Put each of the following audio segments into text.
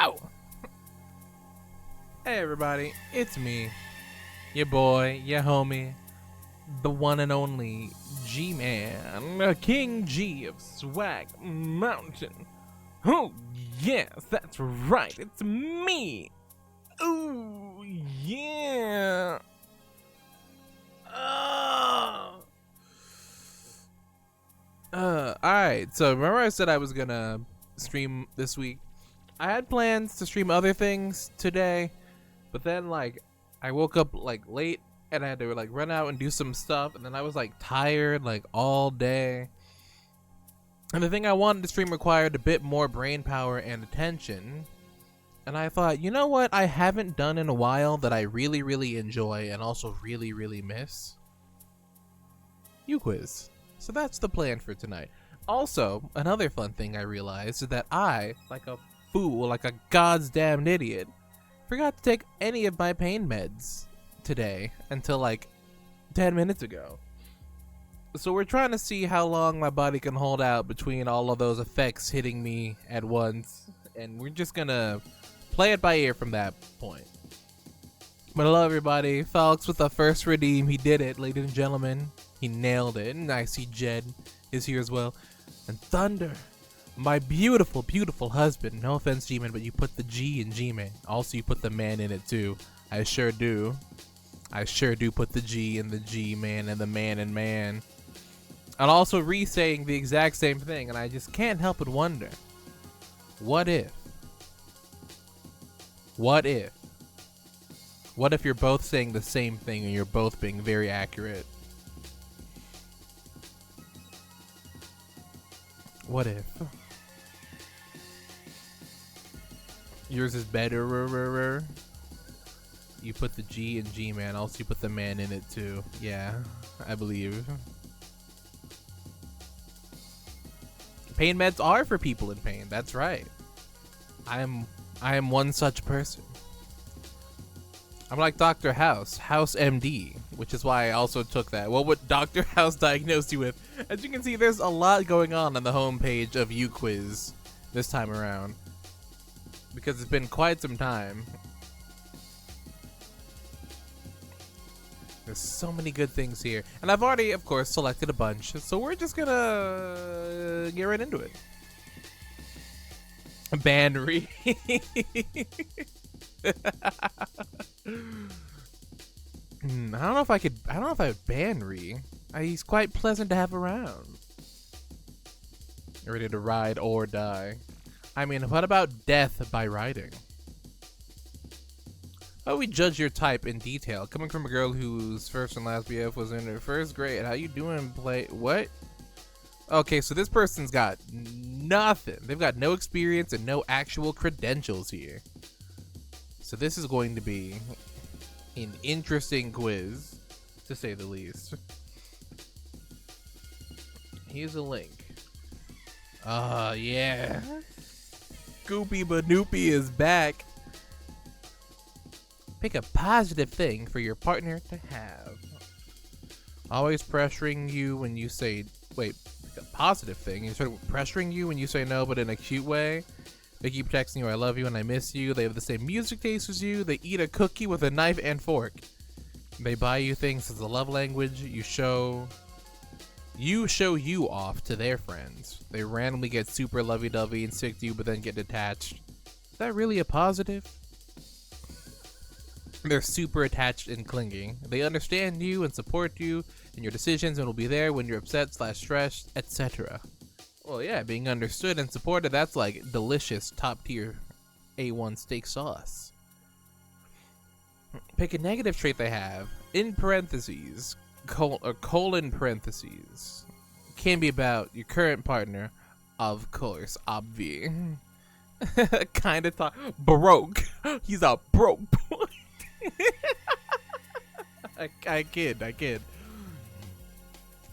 go! Hey everybody, it's me, your boy, your homie, the one and only G-Man, King G of Swag Mountain. Oh yes, that's right, it's me! Ooh, yeah! Alright, so remember I said I was gonna stream this week? I had plans to stream other things today, but then I woke up late and I had to run out and do some stuff, and then I was tired all day. And the thing I wanted to stream required a bit more brain power and attention. And I thought, you know what I haven't done in a while that I really, really enjoy and also really, really miss? uquiz. So that's the plan for tonight. Also, another fun thing I realized is that I, like a fool, like a goddamn idiot, forgot to take any of my pain meds today until 10 minutes ago. So we're trying to see how long my body can hold out between all of those effects hitting me at once, and we're just gonna play it by ear from that point. But hello everybody, Falx with the first redeem. He did it, ladies and gentlemen. He nailed it. And I see Jed is here as well. And Thunder, my beautiful, beautiful husband. No offense, G-Man, but you put the G in G-Man. Also, you put the man in it too. I sure do. I sure do put the G in the G-Man and the man in man. And also re-saying the exact same thing, and I just can't help but wonder, what if? What if? What if you're both saying the same thing and you're both being very accurate? What if? Yours is better. You put the G in G-Man. Also, you put the man in it too. Yeah, I believe. Pain meds are for people in pain. That's right. I am one such person. I'm like Dr. House MD, which is why I also took that. What would Dr. House diagnose you with? As you can see, there's a lot going on the homepage of uquiz this time around, because it's been quite some time. There's so many good things here, and I've already, of course, selected a bunch, so we're just gonna get right into it. Banry. I don't know if I would ban Ree. He's quite pleasant to have around. Ready to ride or die. I mean, what about death by riding? How we judge your type in detail? Coming from a girl whose first and last BF was in her first grade. How you doing, what? Okay, so this person's got nothing. They've got no experience and no actual credentials here. So this is going to be an interesting quiz, to say the least. Here's a link. Yeah. Goopy Banoopy is back. Pick a positive thing for your partner to have. Always pressuring you when you say, wait, pick a positive thing. You're sort of pressuring you when you say no, but in a cute way. They keep texting you, I love you and I miss you. They have the same music taste as you. They eat a cookie with a knife and fork. They buy you things as a love language. You show you off to their friends. They randomly get super lovey-dovey and stick to you, but then get detached. Is that really a positive? They're super attached and clinging. They understand you and support you in your decisions and will be there when you're upset / stressed, etc. Well, yeah, being understood and supported, that's like delicious, top-tier A1 steak sauce. Pick a negative trait they have, in parentheses, colon parentheses. Can be about your current partner, of course, obvi. Kinda broke. He's a broke boy. I kid.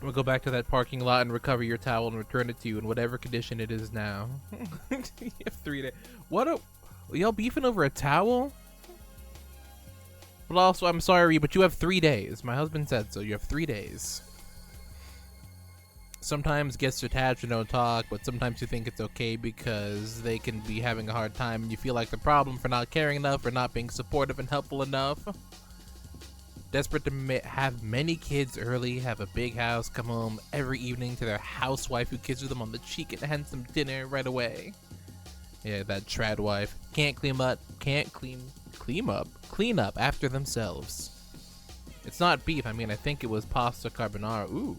We'll go back to that parking lot and recover your towel and return it to you in whatever condition it is now. You have 3 days. Y'all beefing over a towel? But also, I'm sorry, but you have 3 days. My husband said so. You have 3 days. sometimes gets attached and don't talk, but sometimes you think it's okay because they can be having a hard time and you feel like the problem for not caring enough or not being supportive and helpful enough. Desperate to have many kids early, have a big house, come home every evening to their housewife who kisses them on the cheek and hands them dinner right away. Yeah, that trad wife can't clean up after themselves. It's not beef. I mean, I think it was pasta carbonara. Ooh,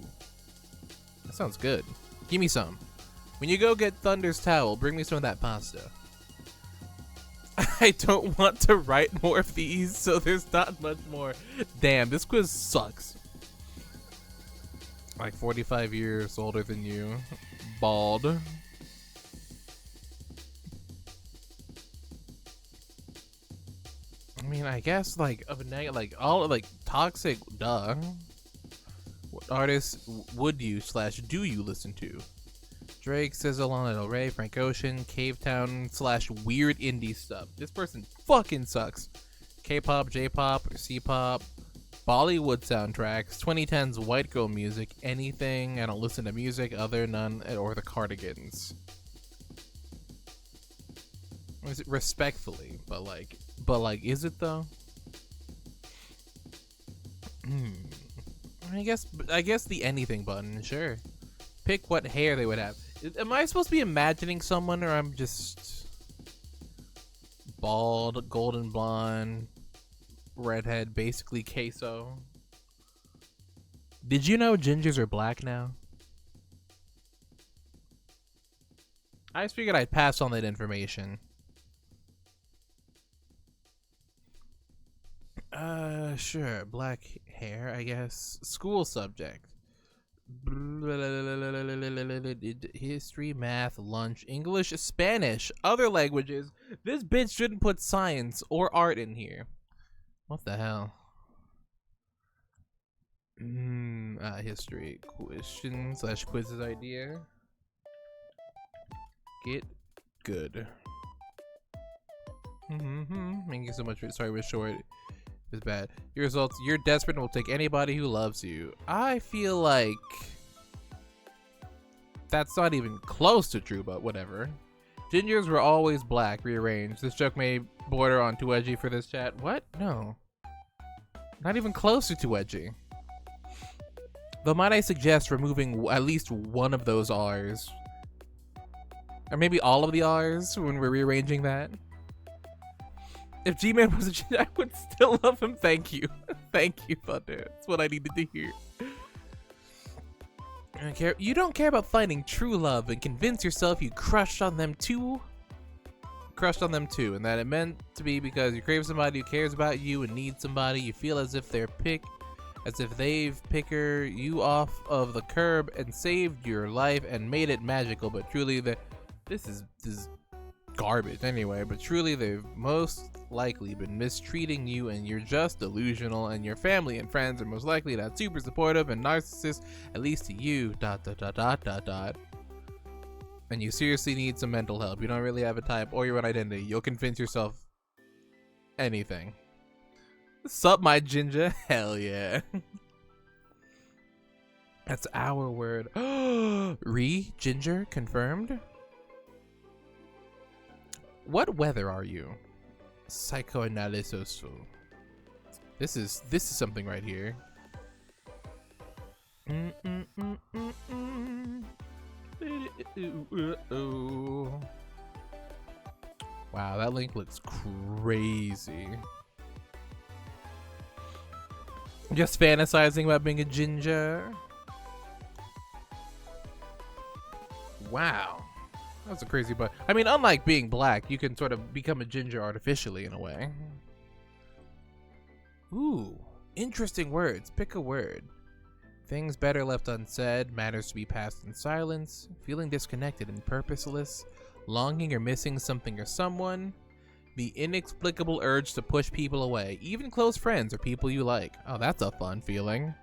that sounds good. Give me some. When you go get Thunder's towel, bring me some of that pasta. I don't want to write more of these, so there's not much more. Damn, this quiz sucks. Like 45 years older than you. Bald. I mean, I guess like all like toxic. Duh. What artists would you / do you listen to? Drake, SZA, Lana Del Rey, Frank Ocean, Cavetown / weird indie stuff. This person fucking sucks. K-pop, J-pop, C-pop, Bollywood soundtracks, 2010s white girl music, anything. I don't listen to music other none or the Cardigans. Respectfully, but like, is it though? I guess the anything button, sure. Pick what hair they would have. Am I supposed to be imagining someone, or I'm just bald, golden blonde, redhead, basically queso? Did you know gingers are black now? I just figured I'd pass on that information. Sure. Black hair, I guess. School subject. History, math, lunch, English, Spanish, other languages. This bitch shouldn't put science or art in here. What the hell? History question / quizzes idea. Get good. Thank you so much. Sorry, we're short. It's bad. Your results. You're desperate and will take anybody who loves you. I feel like that's not even close to true, but whatever. Gingers were always black, rearranged. This joke may border on too edgy for this chat. What? No. Not even close to too edgy. Though might I suggest removing at least one of those R's. Or maybe all of the R's when we're rearranging that. If G-Man was a ginger, I would still love him. Thank you. Thank you, Thunder. That's what I needed to hear. You don't care about finding true love and convince yourself you crushed on them too, and that it meant to be because you crave somebody who cares about you and needs somebody. You feel as if they've picked you off of the curb and saved your life and made it magical, but truly this is garbage anyway, but truly they've most likely been mistreating you and you're just delusional, and your family and friends are most likely not super supportive and narcissists, at least to you, ... And you seriously need some mental help. You don't really have a type or your own identity. You'll convince yourself anything. Sup, my ginger? Hell yeah. That's our word. Ginger confirmed. What weather are you? Psychoanalysis. This is something right here. Wow, that link looks crazy. Just fantasizing about being a ginger. Wow. That's a crazy, but I mean, unlike being black, you can sort of become a ginger artificially in a way. Ooh, interesting words. Pick a word. Things better left unsaid, matters to be passed in silence, feeling disconnected and purposeless, longing or missing something or someone, the inexplicable urge to push people away, even close friends or people you like. Oh, that's a fun feeling.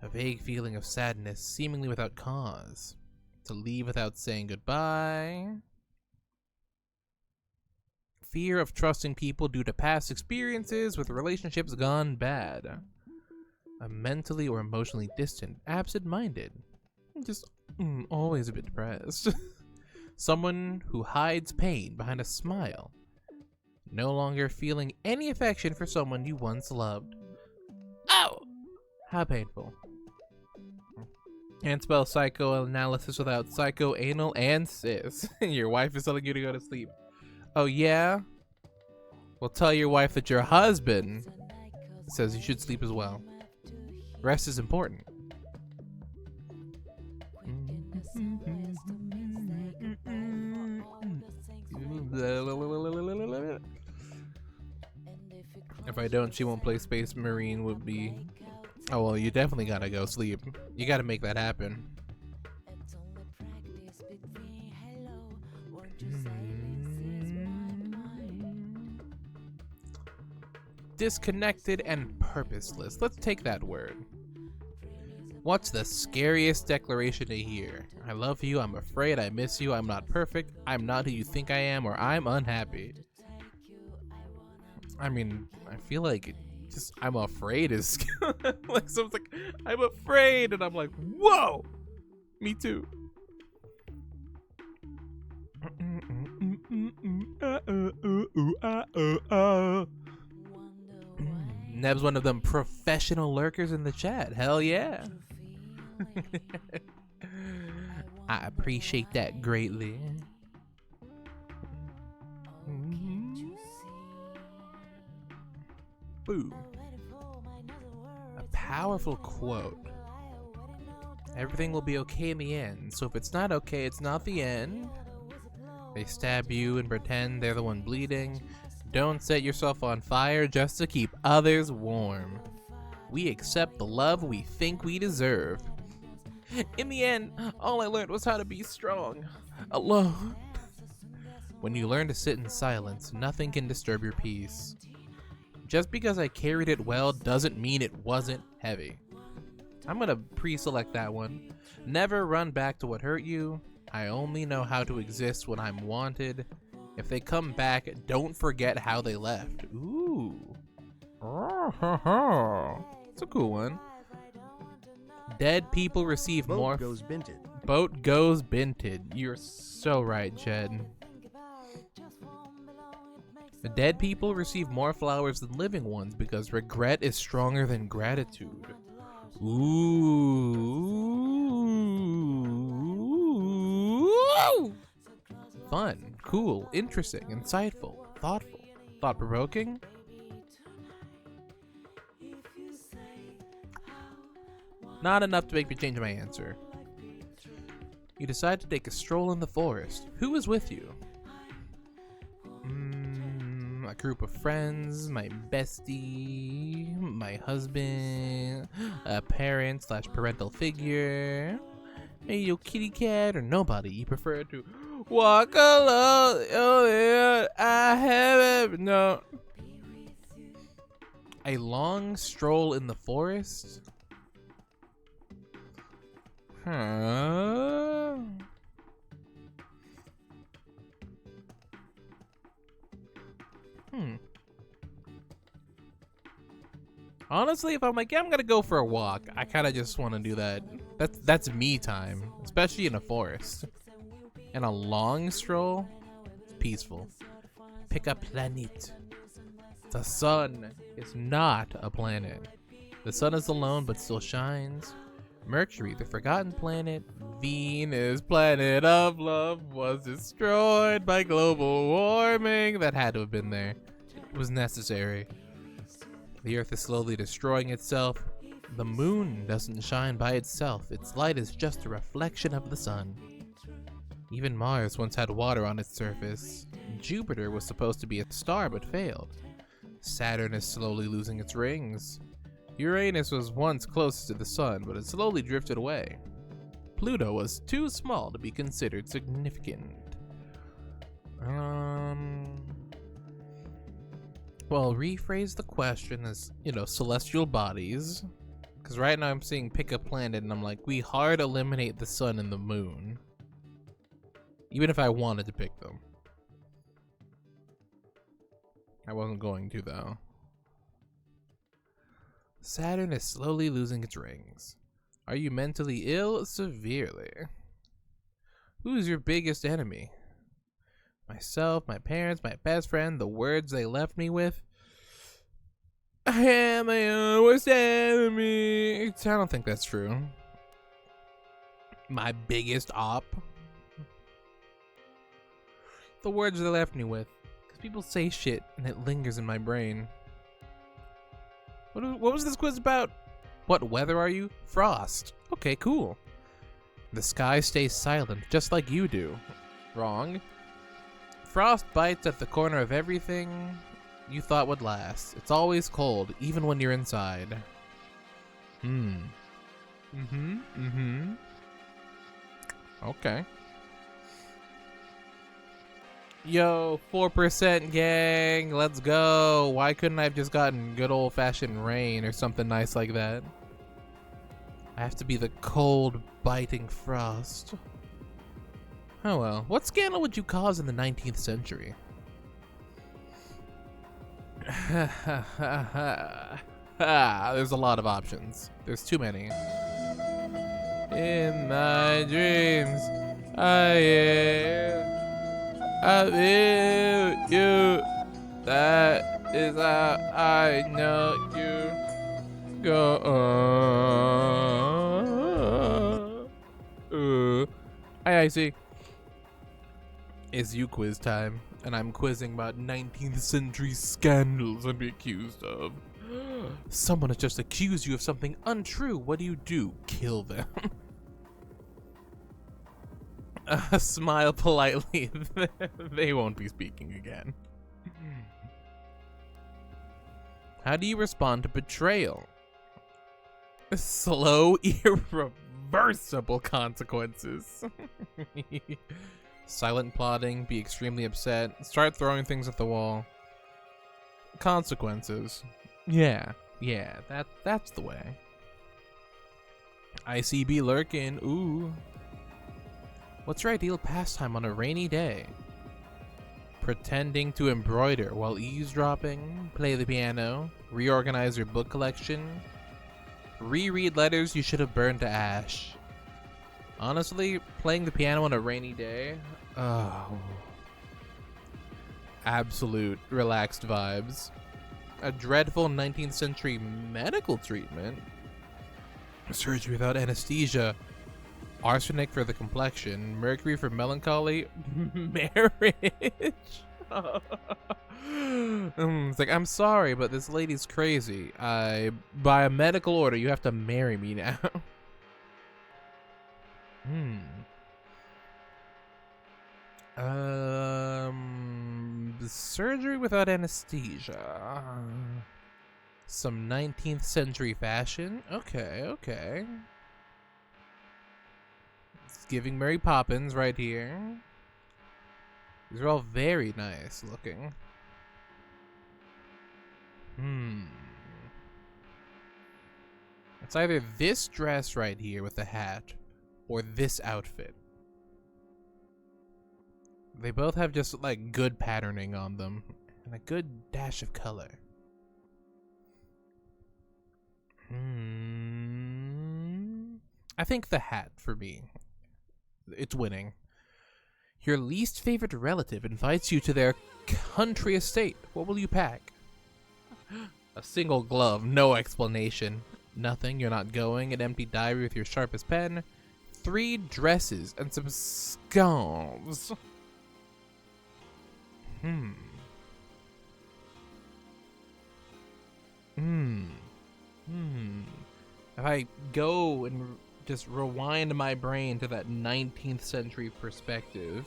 A vague feeling of sadness, seemingly without cause. To leave without saying goodbye. Fear of trusting people due to past experiences with relationships gone bad. A mentally or emotionally distant, absent-minded. Just always a bit depressed. Someone who hides pain behind a smile. No longer feeling any affection for someone you once loved. Ow! How painful. Can't spell psychoanalysis without psychoanal and cis. Your wife is telling you to go to sleep. Oh yeah? Well, tell your wife that your husband says you should sleep as well. Rest is important. If I don't, she won't play Space Marine would be... Oh, well, you definitely gotta go sleep. You gotta make that happen. Disconnected and purposeless. Let's take that word. What's the scariest declaration to hear? I love you, I'm afraid, I miss you, I'm not perfect, I'm not who you think I am, or I'm unhappy. I mean, I feel like just I'm afraid is like someone's like, I'm afraid, and I'm like, whoa! Me too. Neb's one of them professional lurkers in the chat. Hell yeah. I appreciate that greatly. Boom. A powerful quote. Everything will be okay in the end. So if it's not okay, it's not the end. They stab you and pretend they're the one bleeding. Don't set yourself on fire just to keep others warm. We accept the love we think we deserve. In the end, all I learned was how to be strong, alone. When you learn to sit in silence, nothing can disturb your peace. Just because I carried it well doesn't mean it wasn't heavy. I'm gonna pre-select that one. Never run back to what hurt you. I only know how to exist when I'm wanted. If they come back, don't forget how they left. Ooh. It's a cool one. Dead people receive more. Boat goes binted. Boat goes binted. You're so right, Jed. The dead people receive more flowers than living ones because regret is stronger than gratitude. Ooh. Fun, cool, interesting, insightful, thoughtful, thought-provoking. Not enough to make me change my answer. You decide to take a stroll in the forest. Who is with you? A group of friends, my bestie, my husband, a parent/parental figure, maybe your kitty cat, or nobody. You prefer to walk alone. Oh yeah, I haven't known. A long stroll in the forest? Huh? Honestly, if I'm like, yeah, I'm gonna go for a walk, I kind of just want to do that. That's me time, especially in a forest. And a long stroll, it's peaceful. Pick a planet. The sun is not a planet. The sun is alone but still shines. Mercury, the forgotten planet. Venus, planet of love, was destroyed by global warming. That had to have been there. It was necessary. The Earth is slowly destroying itself. The moon doesn't shine by itself. Its light is just a reflection of the sun. Even Mars once had water on its surface. Jupiter was supposed to be a star but failed. Saturn is slowly losing its rings. Uranus was once close to the sun, but it slowly drifted away. Pluto was too small to be considered significant. Well, rephrase the question as, celestial bodies. Because right now I'm seeing pick a planet, and I'm like, we hard eliminate the sun and the moon. Even if I wanted to pick them. I wasn't going to, though. Saturn is slowly losing its rings. Are you mentally ill? Severely. Who's your biggest enemy? Myself, my parents, my best friend, the words they left me with. I am my own worst enemy. I don't think that's true. My biggest op. The words they left me with. Because people say shit and it lingers in my brain. What was this quiz about? What weather are you? Frost. Okay, cool. The sky stays silent, just like you do. Wrong. Frost bites at the corner of everything you thought would last. It's always cold, even when you're inside. Okay. Yo, 4% gang, let's go. Why couldn't I have just gotten good old-fashioned rain or something nice like that? I have to be the cold, biting frost. Oh well. What scandal would you cause in the 19th century? There's a lot of options. There's too many. In my dreams, I will you. That is how I know you go on. I see. It's uquiz time, and I'm quizzing about 19th century scandals I'd be accused of. Someone has just accused you of something untrue. What do? Kill them. Smile politely. They won't be speaking again. How do you respond to betrayal? Slow, irreversible consequences. Silent plotting, be extremely upset, start throwing things at the wall. Consequences. Yeah, that's the way. ICB lurking, ooh. What's your ideal pastime on a rainy day? Pretending to embroider while eavesdropping, play the piano, reorganize your book collection, reread letters you should have burned to ash. Honestly, playing the piano on a rainy day, absolute relaxed vibes. A dreadful 19th century medical treatment. Surgery without anesthesia. Arsenic for the complexion. Mercury for melancholy. Marriage. It's like, I'm sorry, but this lady's crazy. By a medical order, you have to marry me now. Surgery without anesthesia. Some 19th century fashion. Okay. It's giving Mary Poppins right here. These are all very nice looking. It's either this dress right here with the hat or this outfit. They both have just like good patterning on them and a good dash of color. I think the hat for me. It's winning. Your least favorite relative invites you to their country estate. What will you pack? A single glove, no explanation. Nothing, you're not going. An empty diary with your sharpest pen. 3 dresses and some scarves. If I go and just rewind my brain to that 19th century perspective,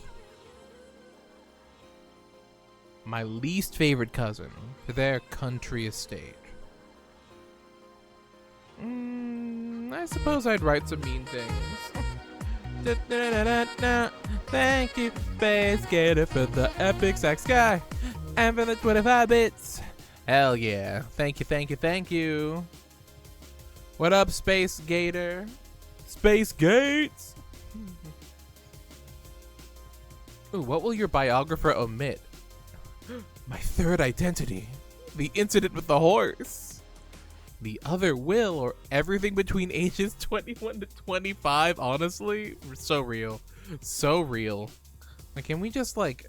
my least favorite cousin to their country estate. I suppose I'd write some mean things. Thank you, Space Gator, for the epic sex guy and for the 25 bits. Hell yeah. Thank you. What up, Space Gator? Space Gates! Ooh, what will your biographer omit? My third identity. The incident with the horse. The other will, or everything between ages 21 to 25, honestly, so real. So real. Like, can we just, like,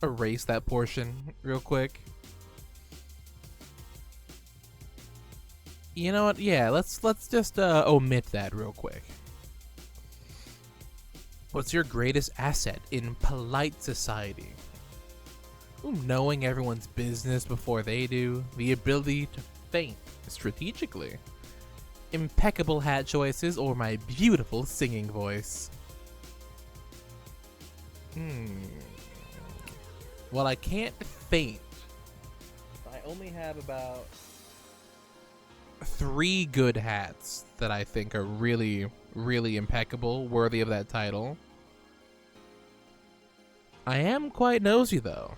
erase that portion real quick? You know what? Yeah, let's just omit that real quick. What's your greatest asset in polite society? Ooh, knowing everyone's business before they do. The ability to think strategically. Impeccable hat choices, or my beautiful singing voice. Well, I can't faint. I only have about 3 good hats that I think are really, really impeccable, worthy of that title. I am quite nosy, though.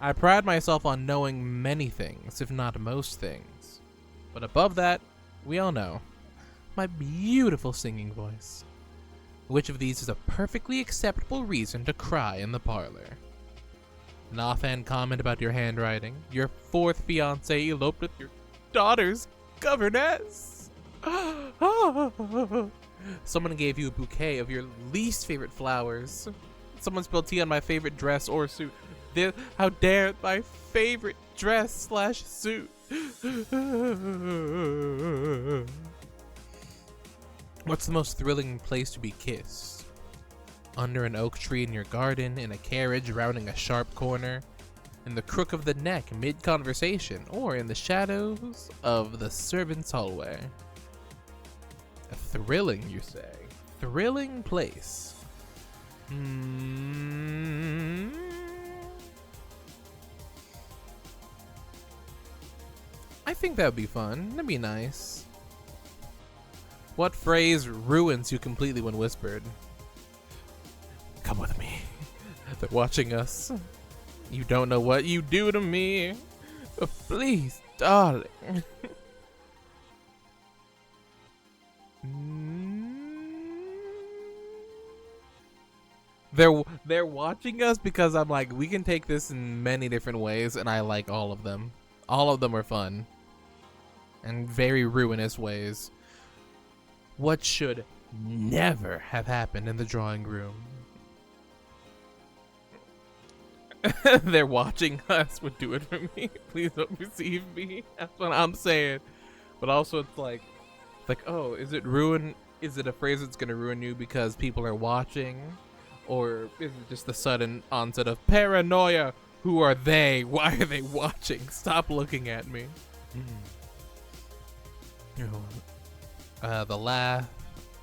I pride myself on knowing many things, if not most things. But above that, we all know my beautiful singing voice. Which of these is a perfectly acceptable reason to cry in the parlor? An offhand comment about your handwriting. Your 4th fiance eloped with your daughter's governess. Someone gave you a bouquet of your least favorite flowers. Someone spilled tea on my favorite dress or suit. How dare my favorite dress / suit. What's the most thrilling place to be kissed? Under an oak tree in your garden, in a carriage rounding a sharp corner, in the crook of the neck mid-conversation, or in the shadows of the servants' hallway. A thrilling, you say? Thrilling place. I think that would be fun. That'd be nice. What phrase ruins you completely when whispered? Come with me. They're watching us. You don't know what you do to me. But please, darling. They're watching us because I'm like, we can take this in many different ways, and I like all of them. All of them are fun. And very ruinous ways. What should never have happened in the drawing room? They're watching us would do it for me. Please don't receive me. That's what I'm saying. But also it's like, oh, is it ruin? Is it a phrase that's gonna ruin you because people are watching? Or is it just the sudden onset of paranoia? Who are they? Why are they watching? Stop looking at me. The laugh,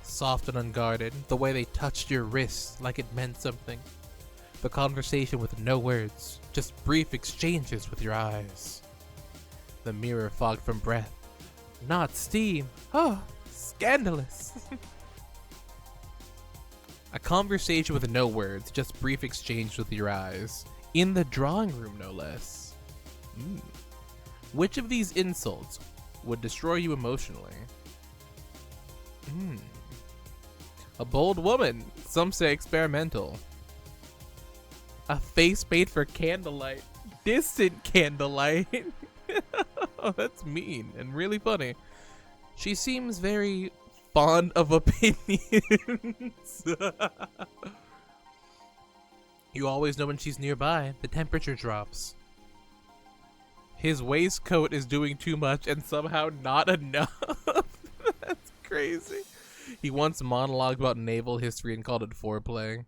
soft and unguarded. The way they touched your wrist like it meant something. The conversation with no words, just brief exchanges with your eyes. The mirror fogged from breath, not steam. Oh, scandalous. A conversation with no words, just brief exchange with your eyes. In the drawing room, no less. Which of these insults would destroy you emotionally? A bold woman. Some say experimental. A face made for candlelight. Distant candlelight. Oh, that's mean and really funny. She seems very fond of opinions. You always know when she's nearby. The temperature drops. His waistcoat is doing too much and somehow not enough. That's crazy. He once monologued about naval history and called it foreplay.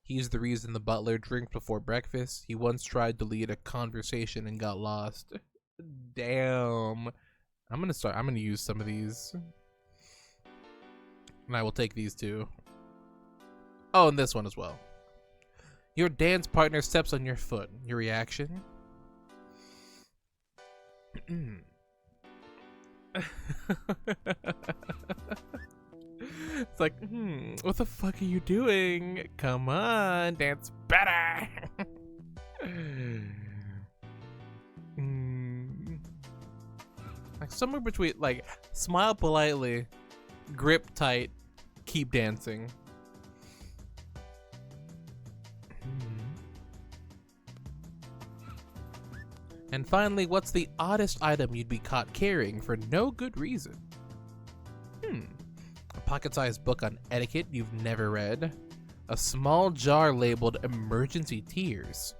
He's the reason the butler drinks before breakfast. He once tried to lead a conversation and got lost. Damn. I'm gonna use some of these. And I will take these too. Oh, and this one as well. Your dance partner steps on your foot. Your reaction? It's like, what the fuck are you doing? Come on, dance better. Like somewhere between, like, smile politely, grip tight, keep dancing. And finally, what's the oddest item you'd be caught carrying for no good reason? A pocket-sized book on etiquette you've never read. A small jar labeled emergency tears.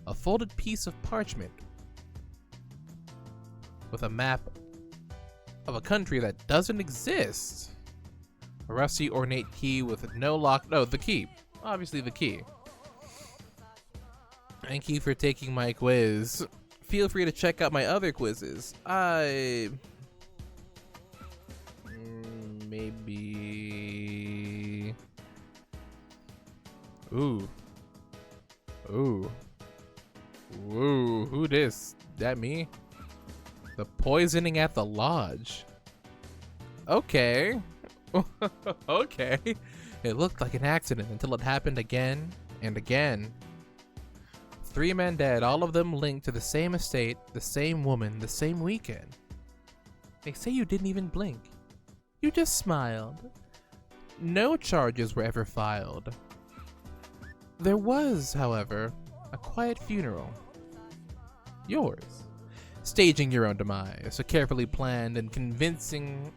A folded piece of parchment with a map of a country that doesn't exist. A rusty ornate key with no lock. No, the key. Obviously the key. Thank you for taking my quiz. Feel free to check out my other quizzes. Maybe... Ooh. Who this? That me? The poisoning at the lodge. Okay. Okay. It looked like an accident until it happened again and again. 3 men dead, all of them linked to the same estate, the same woman, the same weekend. They say you didn't even blink. You just smiled. No charges were ever filed. There was, however, a quiet funeral. Yours. Staging your own demise, a carefully planned and convincingly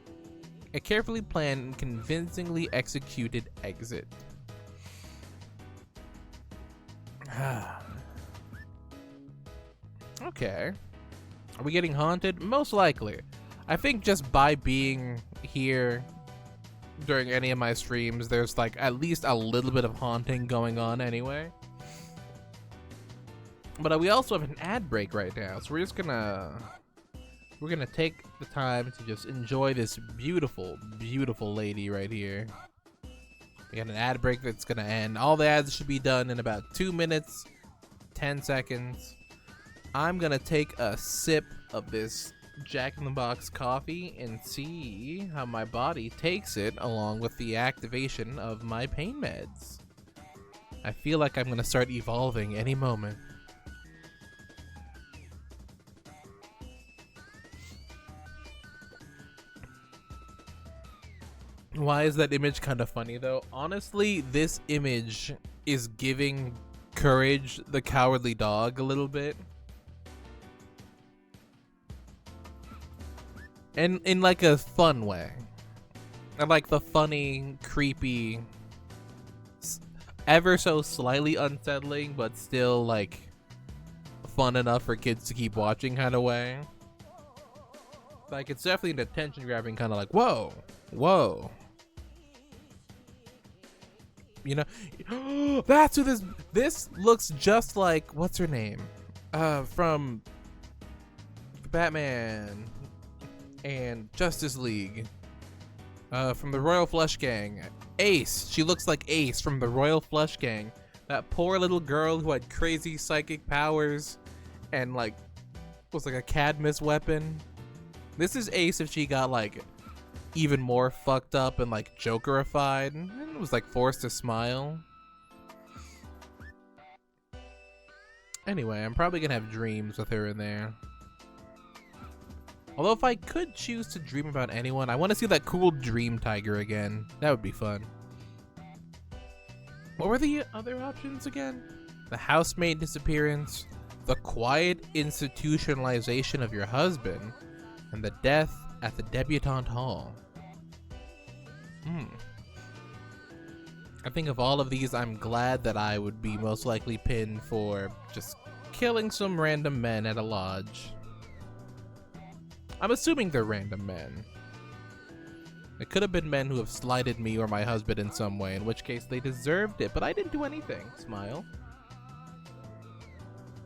executed exit. Okay. Are we getting haunted? Most likely. I think just by being here during any of my streams, there's like at least a little bit of haunting going on anyway. But we also have an ad break right now, so we're gonna take the time to just enjoy this beautiful, beautiful lady right here. We got an ad break that's gonna end. All the ads should be done in about 2 minutes, 10 seconds. I'm gonna take a sip of this Jack in the Box coffee and see how my body takes it along with the activation of my pain meds. I feel like I'm gonna start evolving any moment. Why is that image kind of funny though? Honestly, this image is giving Courage the Cowardly Dog a little bit. And in like a fun way. I like the funny, creepy, ever so slightly unsettling, but still like fun enough for kids to keep watching kind of way. Like it's definitely an attention grabbing kind of like, whoa, whoa. You know, that's who this looks just like, what's her name? From Batman and Justice League. From the Royal Flush Gang. Ace. She looks like Ace from the Royal Flush Gang. That poor little girl who had crazy psychic powers and like was like a Cadmus weapon. This is Ace if she got like even more fucked up and like Jokerified and was like forced to smile. Anyway, I'm probably gonna have dreams with her in there. Although if I could choose to dream about anyone, I want to see that cool dream tiger again. That would be fun. What were the other options again? The housemaid disappearance, the quiet institutionalization of your husband, and the death at the debutante hall. I think of all of these, I'm glad that I would be most likely pinned for just killing some random men at a lodge. I'm assuming they're random men. It could have been men who have slighted me or my husband in some way, in which case they deserved it, but I didn't do anything. Smile.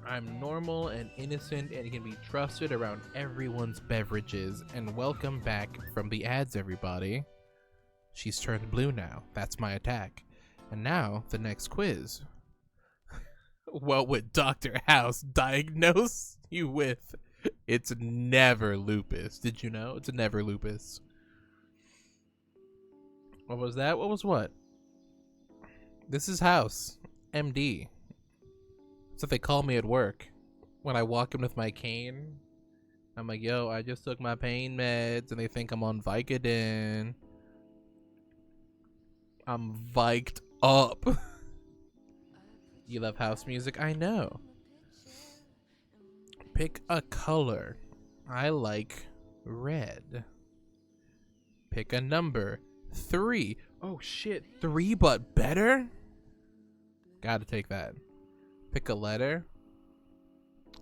I'm normal and innocent and can be trusted around everyone's beverages. And welcome back from the ads, everybody. She's turned blue now. That's my attack. And now, the next quiz. What would Dr. House diagnose you with? It's never lupus. Did you know? It's never lupus. What was that? What was what? This is House. MD. That's what they call me at work. When I walk in with my cane, I'm like, yo, I just took my pain meds, and they think I'm on Vicodin. I'm viked up. You love house music? I know. Pick a color. I like red. Pick a number. 3. Oh shit, 3 but better? Gotta take that. Pick a letter.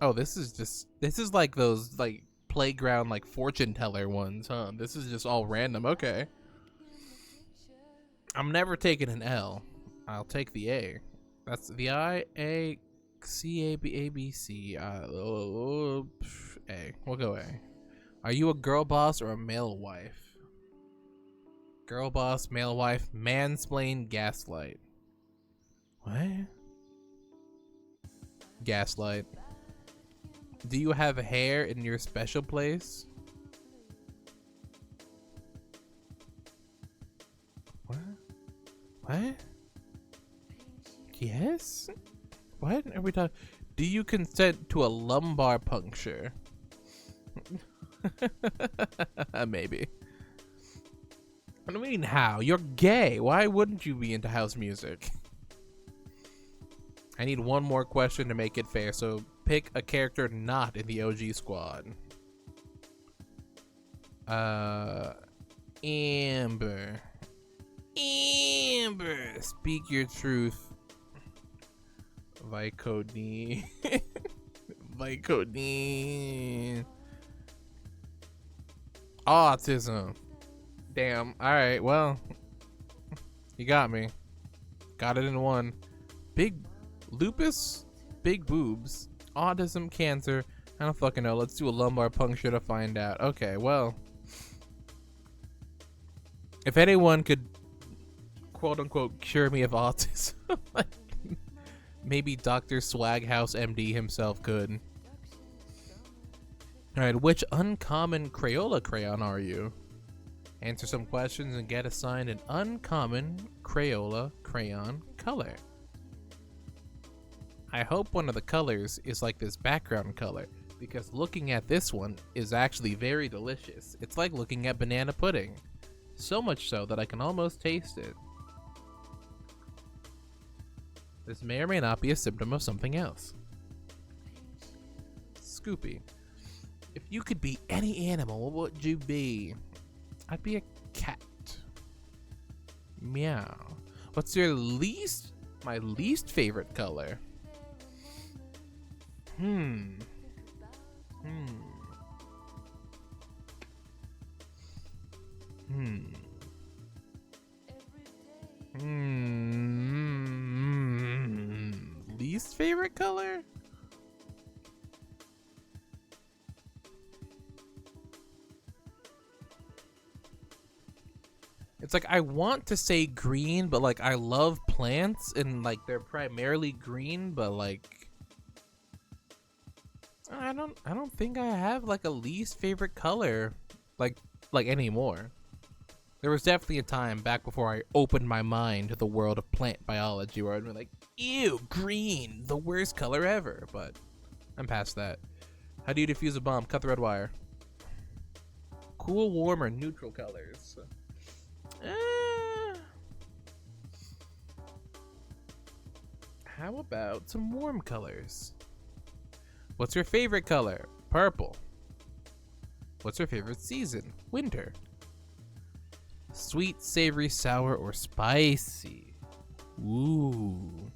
Oh, this is like those like playground like fortune teller ones, huh? This is just all random. Okay. I'm never taking an L. I'll take the A. That's the I, A, C, A, B, A, B, C. A. We'll go A. Are you a girl boss or a male wife? Girl boss, male wife, mansplain, gaslight. What? Gaslight. Do you have hair in your special place? What? What? Yes? What are we talking? Do you consent to a lumbar puncture? Maybe. I mean, how? You're gay. Why wouldn't you be into house music? I need one more question to make it fair, so pick a character not in the OG squad. Amber. Amber! Speak your truth. Vicodine. Vicodine. Autism. Damn. Alright, well. You got me. Got it in one. Big lupus? Big boobs. Autism, cancer. I don't fucking know. Let's do a lumbar puncture to find out. Okay, well. If anyone could quote unquote cure me of autism, maybe Dr. Swaghouse MD himself could. Alright, which uncommon Crayola crayon are you? Answer some questions and get assigned an uncommon Crayola crayon color. I hope one of the colors is like this background color, because looking at this one is actually very delicious. It's like looking at banana pudding. So much so that I can almost taste it. This may or may not be a symptom of something else. Scoopy. If you could be any animal, what would you be? I'd be a cat. Meow. What's your my least favorite color? Hmm. Least favorite color? It's like I want to say green, but like I love plants and like they're primarily green, but like I don't think I have like a least favorite color like anymore. There was definitely a time back before I opened my mind to the world of plant biology where I'd be like, ew, green, the worst color ever, but I'm past that. How do you defuse a bomb? Cut the red wire. Cool, warm, or neutral colors? How about some warm colors? What's your favorite color? Purple. What's your favorite season? Winter. Sweet, savory, sour, or spicy? Ooh.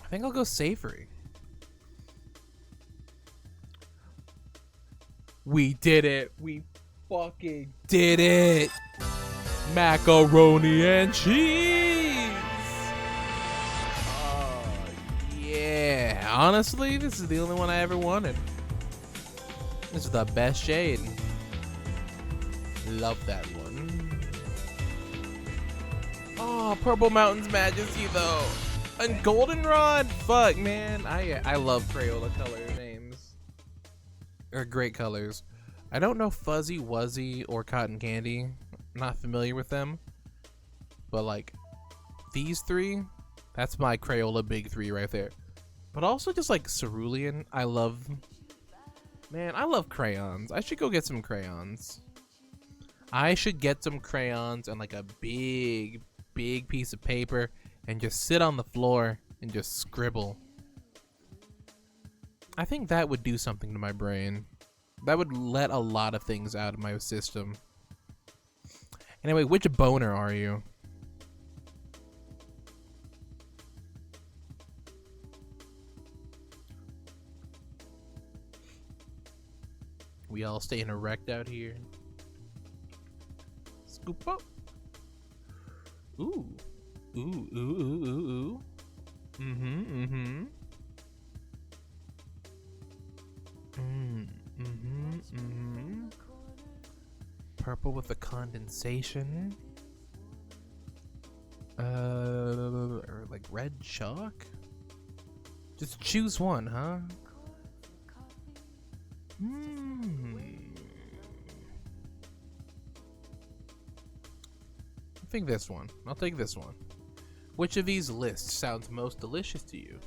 I think I'll go savory. We did it. We fucking did it. Macaroni and cheese. Oh, yeah. Honestly, this is the only one I ever wanted. This is the best shade. Love that one. Oh, Purple Mountain's Majesty, though. And Goldenrod. Fuck, man. I love Crayola color names. They're great colors. I don't know Fuzzy Wuzzy or Cotton Candy. I'm not familiar with them. But like these three, that's my Crayola big three right there. But also just like cerulean. I love crayons. I should go get some crayons. I should get some crayons and like a big piece of paper and just sit on the floor and just scribble. I think that would do something to my brain. That would let a lot of things out of my system. Anyway, which boner are you? We all staying erect out here. Scoop up. Ooh. Ooh, ooh, ooh, ooh, ooh. Mm-hmm, mm-hmm. Purple with the condensation. Or like red chalk? Just choose one, huh? I think this one. I'll take this one. Which of these lists sounds most delicious to you?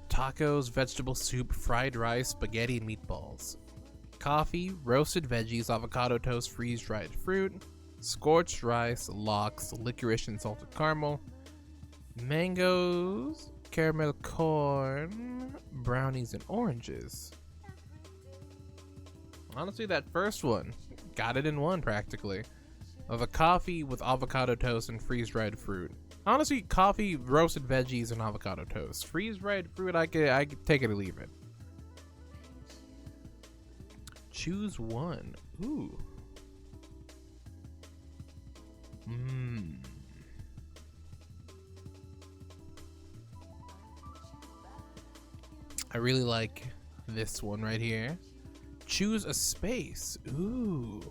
Tacos, vegetable soup, fried rice, spaghetti, and meatballs. Coffee, roasted veggies, avocado toast, freeze-dried fruit, scorched rice, lox, licorice and salted caramel, mangoes, caramel corn, brownies, and oranges. Honestly, that first one, got it in one practically. Of a coffee with avocado toast and freeze-dried fruit. Honestly, coffee, roasted veggies, and avocado toast. Freeze-dried fruit, I could take it or leave it. Choose one. Ooh. I really like this one right here. Choose a space. Ooh.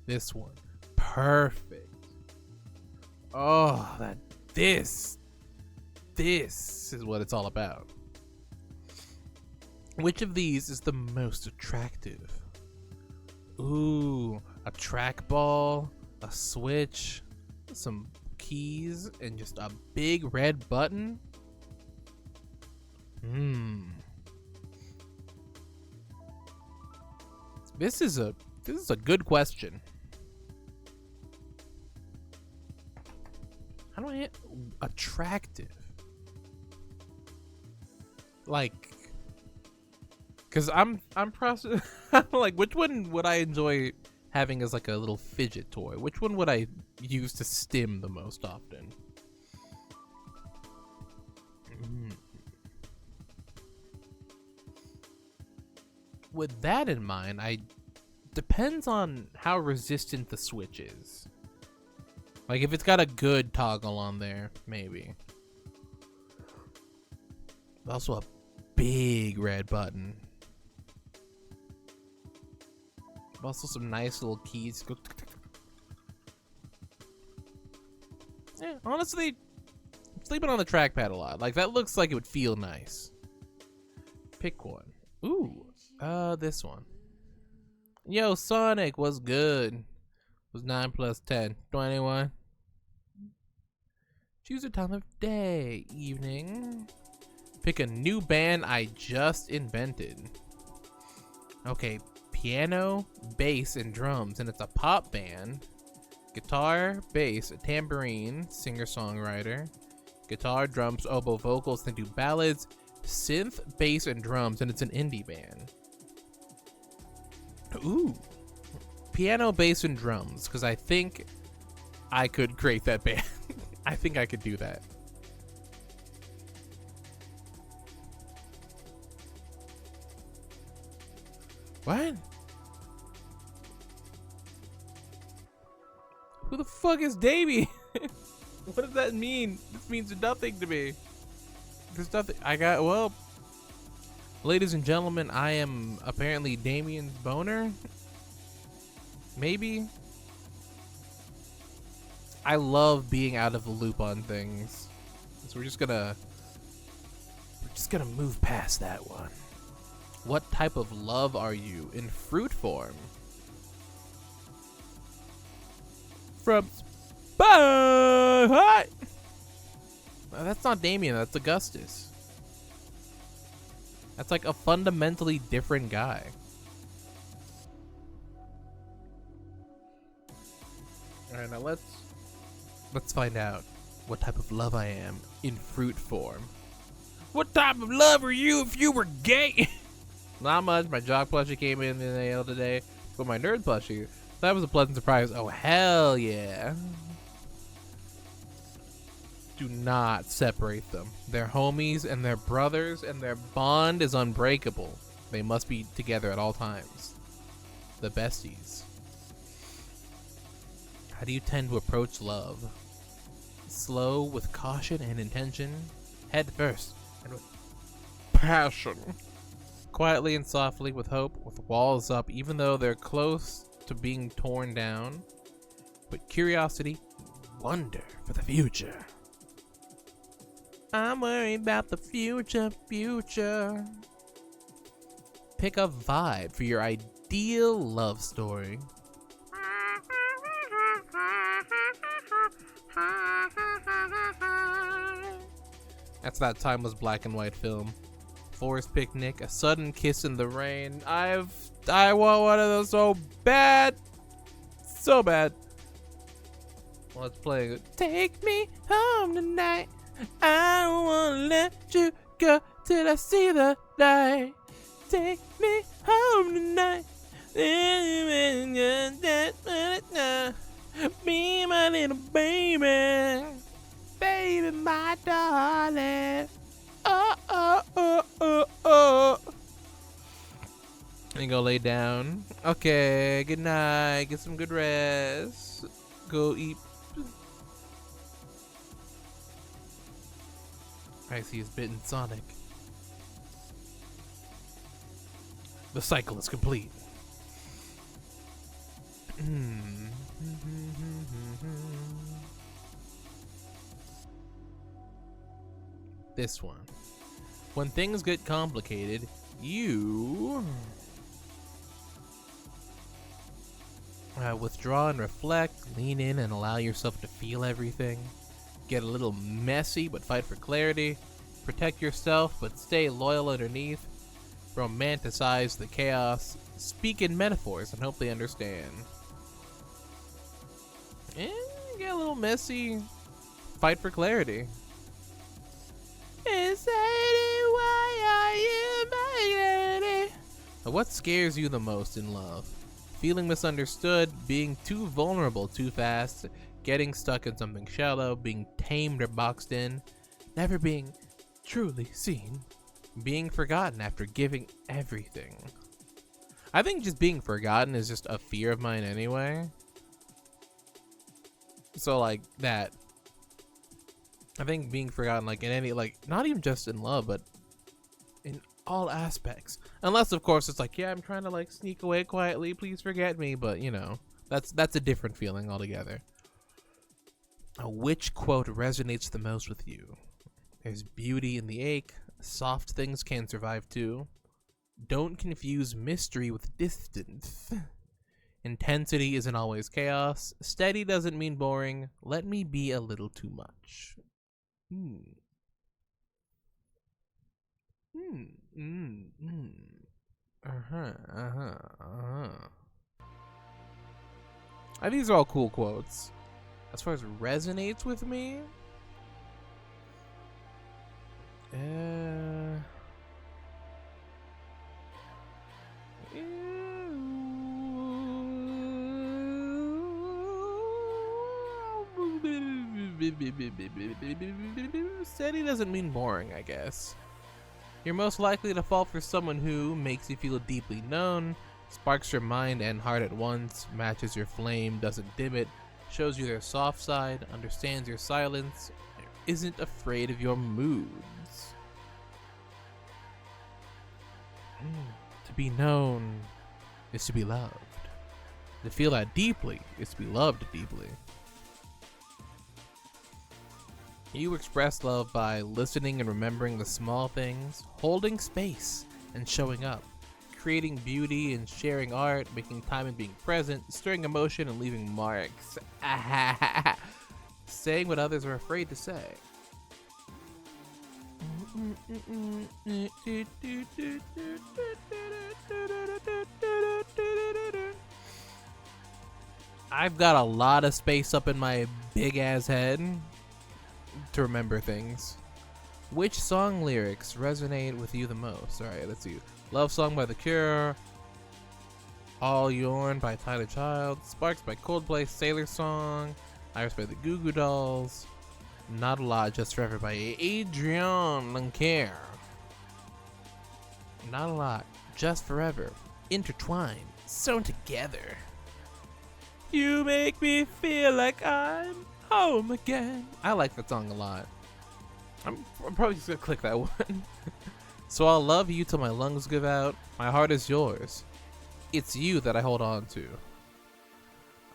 This one. Perfect. Oh, this is what it's all about. Which of these is the most attractive? Ooh, a trackball, a switch, some keys, and just a big red button. This is a good question. How do I hit attractive? Like, cause I'm processing. Like, which one would I enjoy having as like a little fidget toy? Which one would I use to stim the most often? With that in mind, depends on how resistant the switch is. Like, if it's got a good toggle on there, maybe. Also a big red button. Also some nice little keys. Yeah, honestly, I'm sleeping on the trackpad a lot. Like, that looks like it would feel nice. Pick one. Ooh, this one. Yo, Sonic, what's good? Was 9 plus 10, 21. Choose a time of day, evening. Pick a new band I just invented. Okay, piano, bass, and drums, and it's a pop band. Guitar, bass, tambourine, singer-songwriter. Guitar, drums, oboe, vocals, they do ballads, synth, bass, and drums, and it's an indie band. Ooh. Piano, bass, and drums, because I think I could create that band. I think I could do that. What? Who the fuck is Davey? What does that mean? This means nothing to me. There's nothing. Well, ladies and gentlemen, I am apparently Damien's boner. Maybe. I love being out of the loop on things. So we're just gonna move past that one. What type of love are you in fruit form? From Bye. That's not Damien, that's Augustus. That's like a fundamentally different guy. Alright, now let's find out what type of love I am in fruit form. What type of love are you if you were gay? Not much. My jock plushie came in the mail today, but my nerd plushie, that was a pleasant surprise. Oh, hell yeah. Do not separate them. They're homies and they're brothers, and their bond is unbreakable. They must be together at all times. The besties. How do you tend to approach love? Slow, with caution and intention. Head first, and with passion. Quietly and softly, with hope, with walls up, even though they're close to being torn down. With curiosity, wonder for the future. I'm worried about the future. Pick a vibe for your ideal love story. That's that timeless black and white film. Forest picnic, a sudden kiss in the rain. I want one of those so bad. So bad. Let's play it. Take me home tonight. I don't wanna let you go till I see the light. Take me home tonight. Be my little baby. Baby, my darling. Oh, oh, oh, oh, oh. And go lay down. Okay, good night. Get some good rest. Go eat. I see he's bitten Sonic. The cycle is complete. This one. When things get complicated, you withdraw and reflect, lean in and allow yourself to feel everything. Get a little messy, but fight for clarity. Protect yourself, but stay loyal underneath. Romanticize the chaos. Speak in metaphors and hope they understand. And get a little messy. Fight for clarity. What scares you the most in love? Feeling misunderstood, being too vulnerable too fast, getting stuck in something shallow, being tamed or boxed in, never being truly seen, being forgotten after giving everything. I think just being forgotten is just a fear of mine anyway. So like that. I think being forgotten, like in any, like not even just in love, but in all aspects. Unless of course it's like, yeah, I'm trying to like sneak away quietly, please forget me, but you know, that's a different feeling altogether. Which quote resonates the most with you? There's beauty in the ache. Soft things can survive too. Don't confuse mystery with distance. Intensity isn't always chaos. Steady doesn't mean boring. Let me be a little too much. These are all cool quotes. As far as resonates with me, steady doesn't mean boring, I guess. You're most likely to fall for someone who makes you feel deeply known, sparks your mind and heart at once, matches your flame, doesn't dim it, shows you their soft side, understands your silence, isn't afraid of your moods. To be known is to be loved. To feel that deeply is to be loved deeply. You express love by listening and remembering the small things, holding space and showing up, creating beauty and sharing art, making time and being present, stirring emotion and leaving marks. Saying what others are afraid to say. I've got a lot of space up in my big ass head to remember things. Which song lyrics resonate with you the most? Alright, let's see. Love Song by The Cure. All Yourn by Tyler Child. Sparks by Coldplay. Sailor Song. Iris by the Goo Goo Dolls. Not a Lot, Just Forever by Adrian Lancaire. Not a Lot, Just Forever. Intertwined, sewn together. You make me feel like I'm home again. I like that song a lot. I'm probably just gonna click that one. So I'll love you till my lungs give out. My heart is yours. It's you that I hold on to.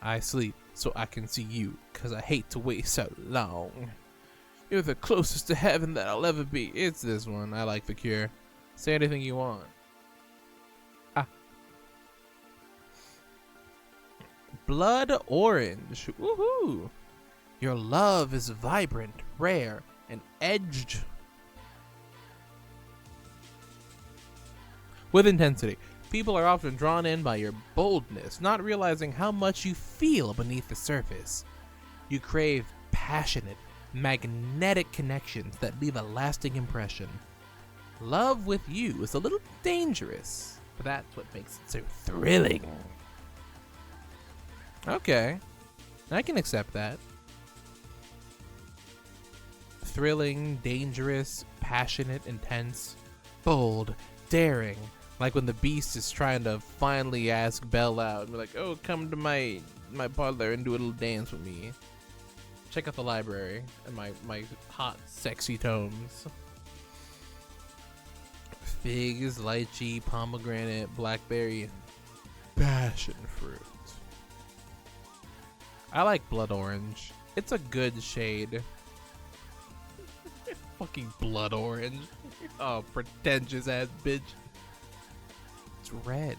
I sleep so I can see you, 'cause I hate to wait so long. You're the closest to heaven that I'll ever be. It's this one. I like The Cure. Say anything you want. Ah. Blood Orange. Woohoo! Your love is vibrant, rare, and edged with intensity. People are often drawn in by your boldness, not realizing how much you feel beneath the surface. You crave passionate, magnetic connections that leave a lasting impression. Love with you is a little dangerous, but that's what makes it so thrilling. Okay, I can accept that. Thrilling, dangerous, passionate, intense, bold, daring. Like when the Beast is trying to finally ask Belle out and be like, oh, come to my parlor and do a little dance with me. Check out the library and my hot, sexy tomes. Figs, lychee, pomegranate, blackberry, and passion fruit. I like blood orange. It's a good shade. Fucking blood orange. Oh, pretentious ass bitch. It's red.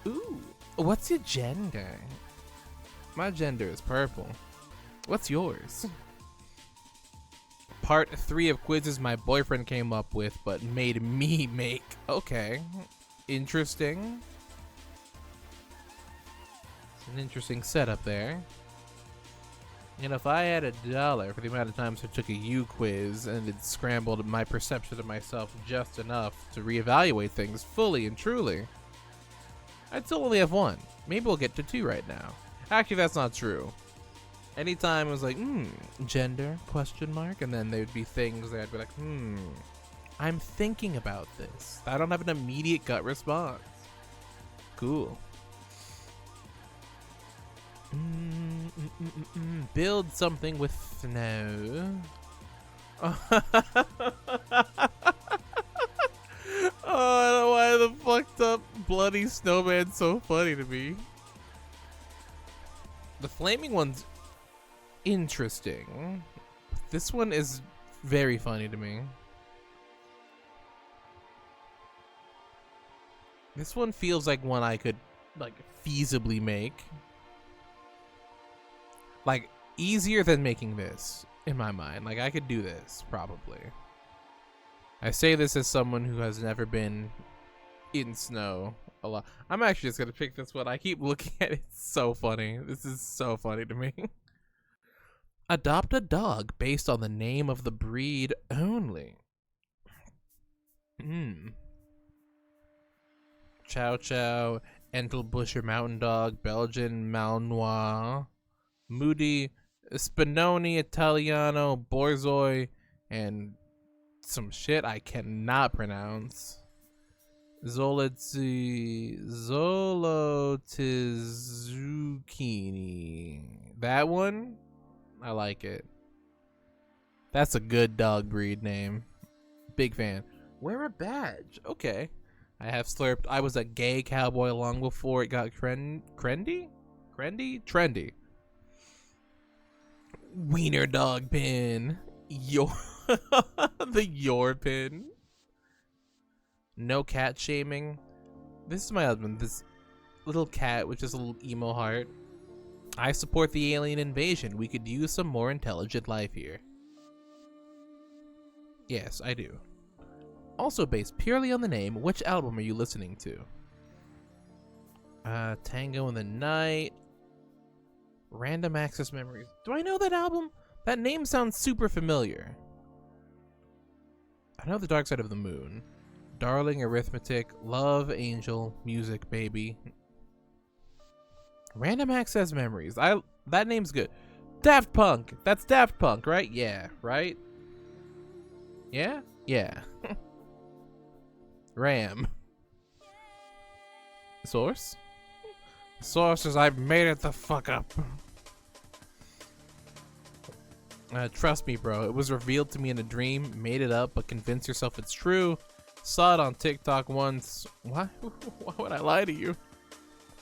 Ooh, what's your gender? My gender is purple. What's yours? Part 3 of quizzes my boyfriend came up with but made me make. Okay, interesting. It's an interesting setup there. And if I had $1 for the amount of times I took a uquiz and it scrambled my perception of myself just enough to reevaluate things fully and truly, I'd still only have 1. Maybe we'll get to 2 right now. Actually, that's not true. Anytime it was like, gender, question mark, and then there'd be things that I'd be like, I'm thinking about this. I don't have an immediate gut response. Cool. Build something with snow. Oh, I don't know why the fucked up bloody snowman's so funny to me. The flaming one's interesting. This one is very funny to me. This one feels like one I could like feasibly make. Like easier than making this in my mind. Like I could do this probably. I say this as someone who has never been in snow a lot. I'm actually just gonna pick this one. I keep looking at it. It's so funny. This is so funny to me. Adopt a dog based on the name of the breed only. Chow Chow, Entelbuscher Mountain Dog, Belgian Malinois, Moody, Spinoni Italiano, Borzoi, and some shit I cannot pronounce. Zolotizzucchini. That one? I like it. That's a good dog breed name. Big fan. Wear a badge. Okay. I have slurped. I was a gay cowboy long before it got trendy? Wiener dog pin. Your pin. No cat shaming. This is my husband. This little cat with just a little emo heart. I support the alien invasion. We could use some more intelligent life here. Yes, I do. Also based purely on the name, which album are you listening to? Tango in the Night. Random Access Memories. Do I know that album? That name sounds super familiar. I know The Dark Side of the Moon. Darling, Arithmetic, Love, Angel, Music, Baby. Random Access Memories. That name's good. Daft Punk. That's Daft Punk, right? Yeah, right? Yeah? Yeah. Ram. Source? Source says I've made it the fuck up. Trust me, bro. It was revealed to me in a dream. Made it up, but convince yourself it's true. Saw it on TikTok once. Why? Why would I lie to you?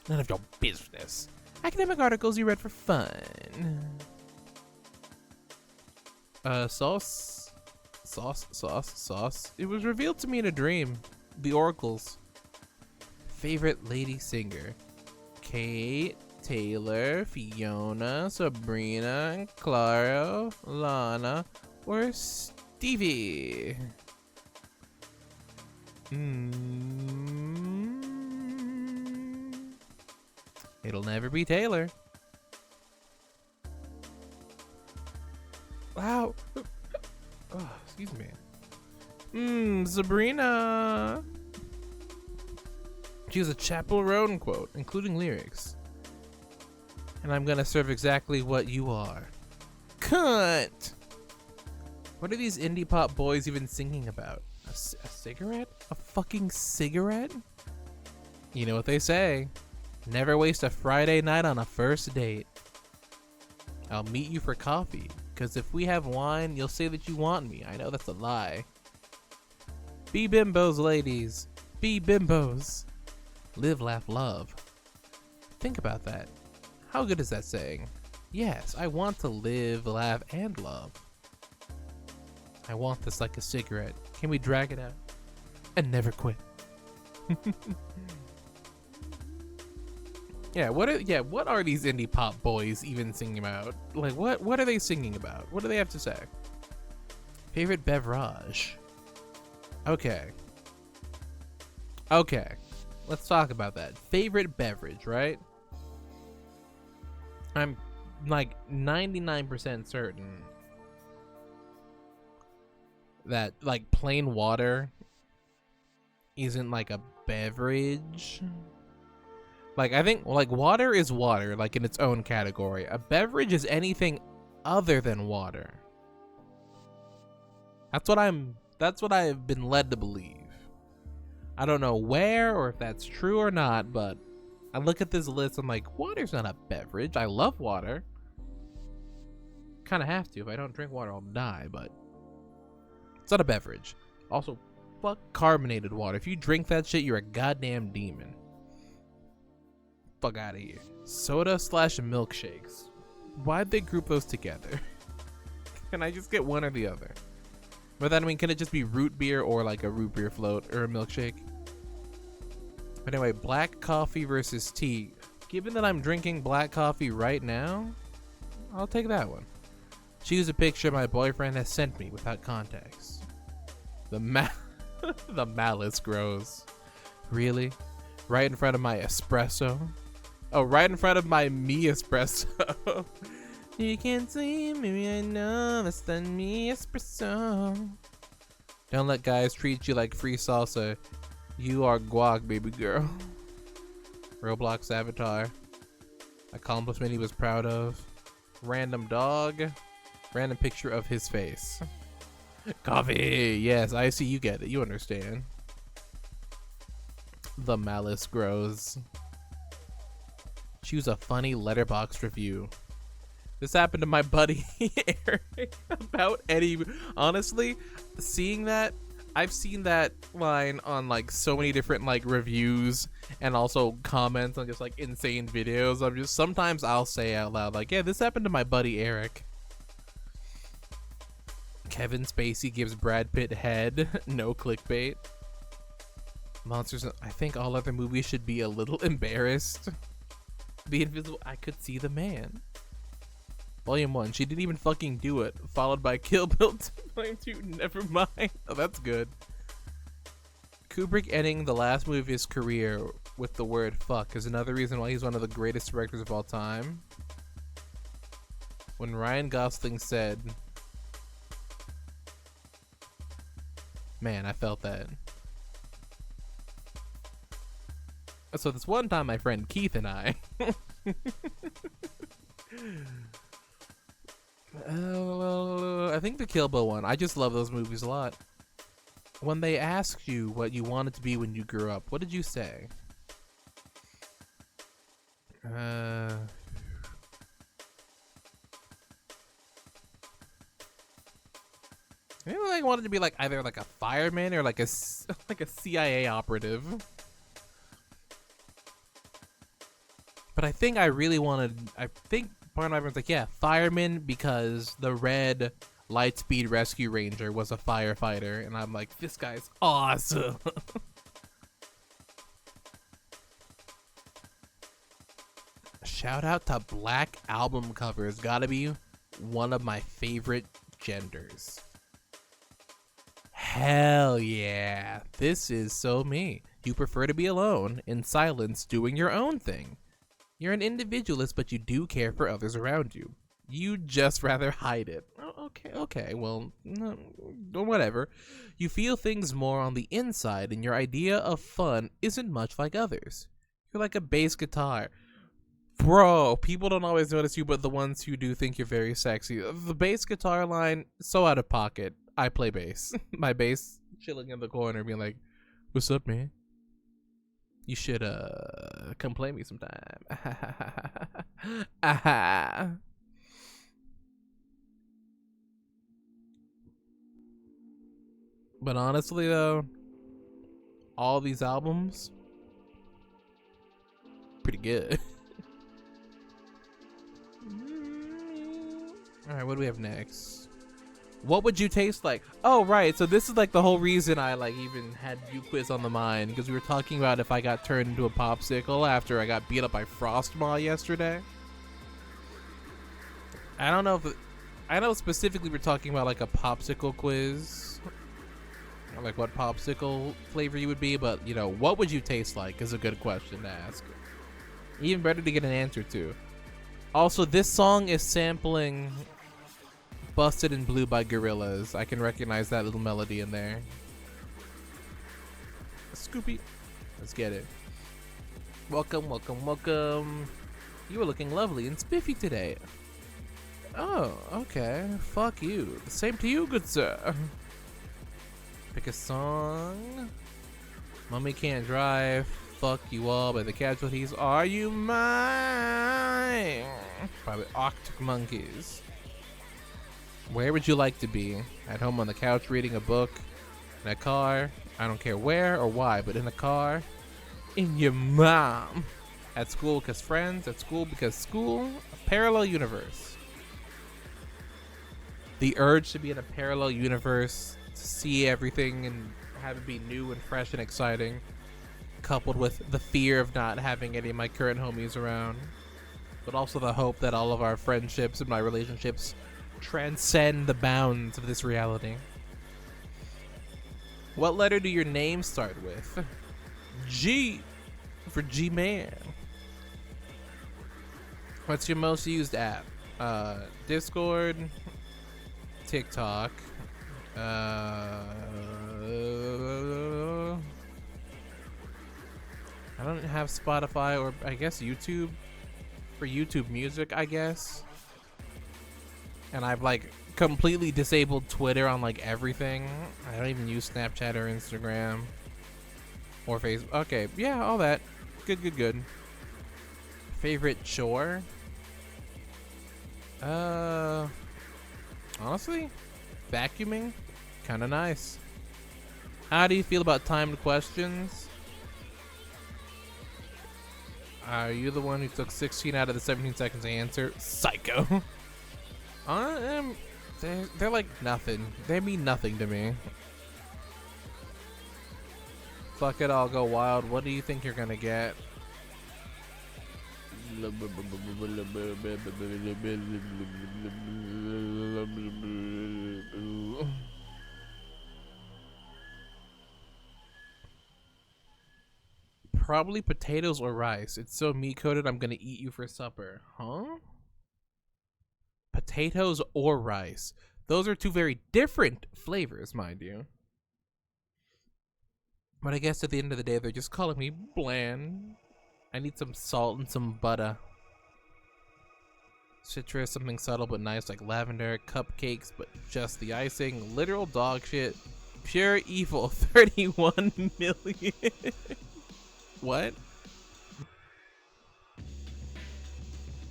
None of your business. Academic articles you read for fun. Sauce. It was revealed to me in a dream. The oracles. Favorite lady singer. Kate, Taylor, Fiona, Sabrina, Claro, Lana, or Stevie? It'll never be Taylor. Wow. Oh, excuse me. Sabrina. She has a Chapel Roan quote, including lyrics. And I'm gonna serve exactly what you are. Cunt! What are these indie pop boys even singing about? A cigarette? A fucking cigarette? You know what they say. Never waste a Friday night on a first date. I'll meet you for coffee, because if we have wine, you'll say that you want me. I know that's a lie. Be bimbos, ladies. Be bimbos. Live, laugh, love. Think about that. How good is that saying? Yes, I want to live, laugh, and love. I want this like a cigarette. Can we drag it out? And never quit. What are these indie pop boys even singing about? Like, what are they singing about? What do they have to say? Favorite beverage? Okay. Let's talk about that. Favorite beverage, right? I'm like 99% certain that like plain water isn't like a beverage. Like, I think like water is water, like in its own category. A beverage is anything other than water. That's what I've been led to believe. I don't know where or if that's true or not, but I look at this list, I'm like, water's not a beverage. I love water. Kind of have to. If I don't drink water, I'll die, but it's not a beverage. Also, fuck carbonated water. If you drink that shit, you're a goddamn demon. Fuck out of here. Soda/milkshakes. Why'd they group those together? Can I just get one or the other? But then, I mean, can it just be root beer or like a root beer float or a milkshake? But anyway, black coffee versus tea. Given that I'm drinking black coffee right now, I'll take that one. Choose a picture my boyfriend has sent me without context. The malice grows. Really? Right in front of my espresso? Oh, right in front of my me espresso. You can see me, I know that's the me espresso. Don't let guys treat you like free salsa. You are guac, baby girl. Roblox avatar. Accomplishment he was proud of. Random dog. Random picture of his face. Coffee. Yes, I see you get it. You understand. The malice grows. Choose a funny letterbox review. This happened to my buddy Eric about Eddie. Honestly, seeing that, I've seen that line on like so many different like reviews and also comments on just like insane videos. Sometimes I'll say out loud like, yeah, this happened to my buddy Eric. Kevin Spacey gives Brad Pitt head. No clickbait. Monsters. I think all other movies should be a little embarrassed. The Invisible. I could see the man. Volume 1. She didn't even fucking do it. Followed by Kill Bill Volume 2. Never mind. Oh, that's good. Kubrick ending the last movie of his career with the word fuck is another reason why he's one of the greatest directors of all time. When Ryan Gosling said, man, I felt that. So this one time my friend Keith and I I think the Kill Bill one. I just love those movies a lot. When they asked you what you wanted to be when you grew up, what did you say? Maybe I wanted to be like either like a fireman or like a CIA operative. But I think I really wanted. I think part of my brain's like, yeah, fireman, because the red Lightspeed Rescue Ranger was a firefighter, and I'm like, this guy's awesome. Shout out to black album covers. Gotta be one of my favorite genders. Hell yeah. This is so me. You prefer to be alone, in silence, doing your own thing. You're an individualist, but you do care for others around you. You just rather hide it. Oh, okay, well, no, whatever. You feel things more on the inside, and your idea of fun isn't much like others. You're like a bass guitar. Bro, people don't always notice you, but the ones who do think you're very sexy. The bass guitar line, so out of pocket. I play bass. My bass chilling in the corner being like, what's up, man? You should come play me sometime. But honestly though, all these albums pretty good. Alright, what do we have next? What would you taste like? Oh, right. So this is like the whole reason I like even had uquiz on the mind, because we were talking about if I got turned into a popsicle after I got beat up by Frostmaw yesterday. I don't know if I know specifically we're talking about like a popsicle quiz, or like what popsicle flavor you would be, but you know, what would you taste like is a good question to ask. Even better to get an answer to. Also, this song is sampling Busted in Blue by Gorillaz. I can recognize that little melody in there. Scoopy. Let's get it. Welcome, welcome, welcome. You are looking lovely and spiffy today. Oh, okay. Fuck you. Same to you, good sir. Pick a song. Mummy Can't Drive. Fuck You All by the Casualties. Are You Mine? By the Arctic Monkeys. Where would you like to be? At home on the couch reading a book? In a car? I don't care where or why, but in a car? In your mom? At school because friends? At school because school? A parallel universe. The urge to be in a parallel universe, to see everything and have it be new and fresh and exciting, coupled with the fear of not having any of my current homies around, but also the hope that all of our friendships and my relationships transcend the bounds of this reality. What letter do your name start with? G for G-Man. What's your most used app? Discord, TikTok, I don't have Spotify, or I guess YouTube, for YouTube Music, I guess. And I've like completely disabled Twitter on like everything. I don't even use Snapchat or Instagram or Facebook. Okay, yeah, all that. Good. Favorite chore? Honestly, vacuuming. Kind of nice. How do you feel about timed questions? Are you the one who took 16 out of the 17 seconds to answer? Psycho. They're like nothing. They mean nothing to me. Fuck it, I'll go wild. What do you think you're gonna get? Probably potatoes or rice. It's so meat coated, I'm gonna eat you for supper. Huh? Potatoes or rice. Those are two very different flavors, mind you. But I guess at the end of the day, they're just calling me bland. I need some salt and some butter. Citrus, something subtle but nice like lavender. Cupcakes, but just the icing. Literal dog shit. Pure evil. 31 million. What?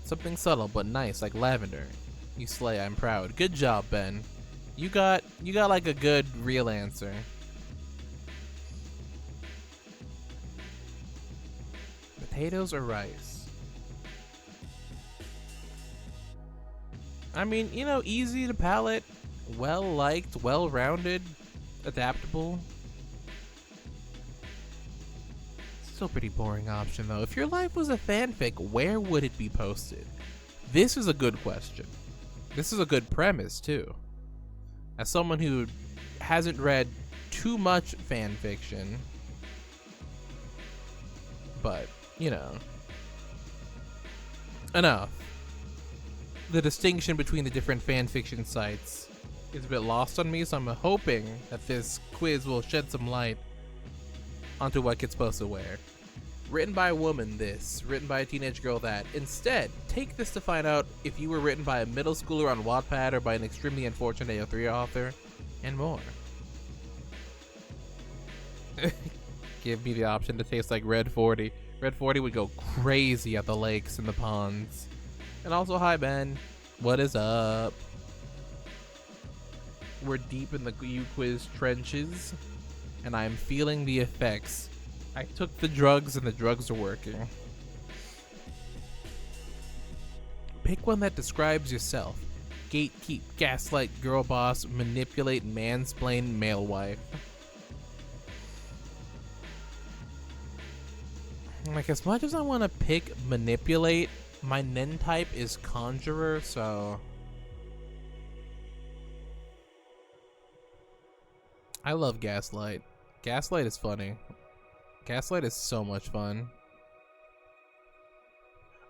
Something subtle but nice like lavender. You slay, I'm proud. Good job, Ben. You got like a good real answer. Potatoes or rice? I mean, you know, easy to palate, well liked, well rounded, adaptable. Still pretty boring option though. If your life was a fanfic, where would it be posted? This is a good question. This is a good premise too. As someone who hasn't read too much fan fiction, but you know, enough. The distinction between the different fan fiction sites is a bit lost on me, so I'm hoping that this quiz will shed some light onto what gets supposed to wear. Written by a woman, this. Written by a teenage girl, that. Instead, take this to find out if you were written by a middle schooler on Wattpad or by an extremely unfortunate AO3 author, and more. Give me the option to taste like Red 40. Red 40 would go crazy at the lakes and the ponds. And also, hi Ben. What is up? We're deep in the uquiz trenches, and I'm feeling the effects. I took the drugs and the drugs are working. Pick one that describes yourself. Gatekeep, gaslight, girl boss, manipulate, mansplain, male wife. Like, as much as I want to pick manipulate, my nen type is conjurer, so I love gaslight. Gaslight is funny. Gaslight is so much fun.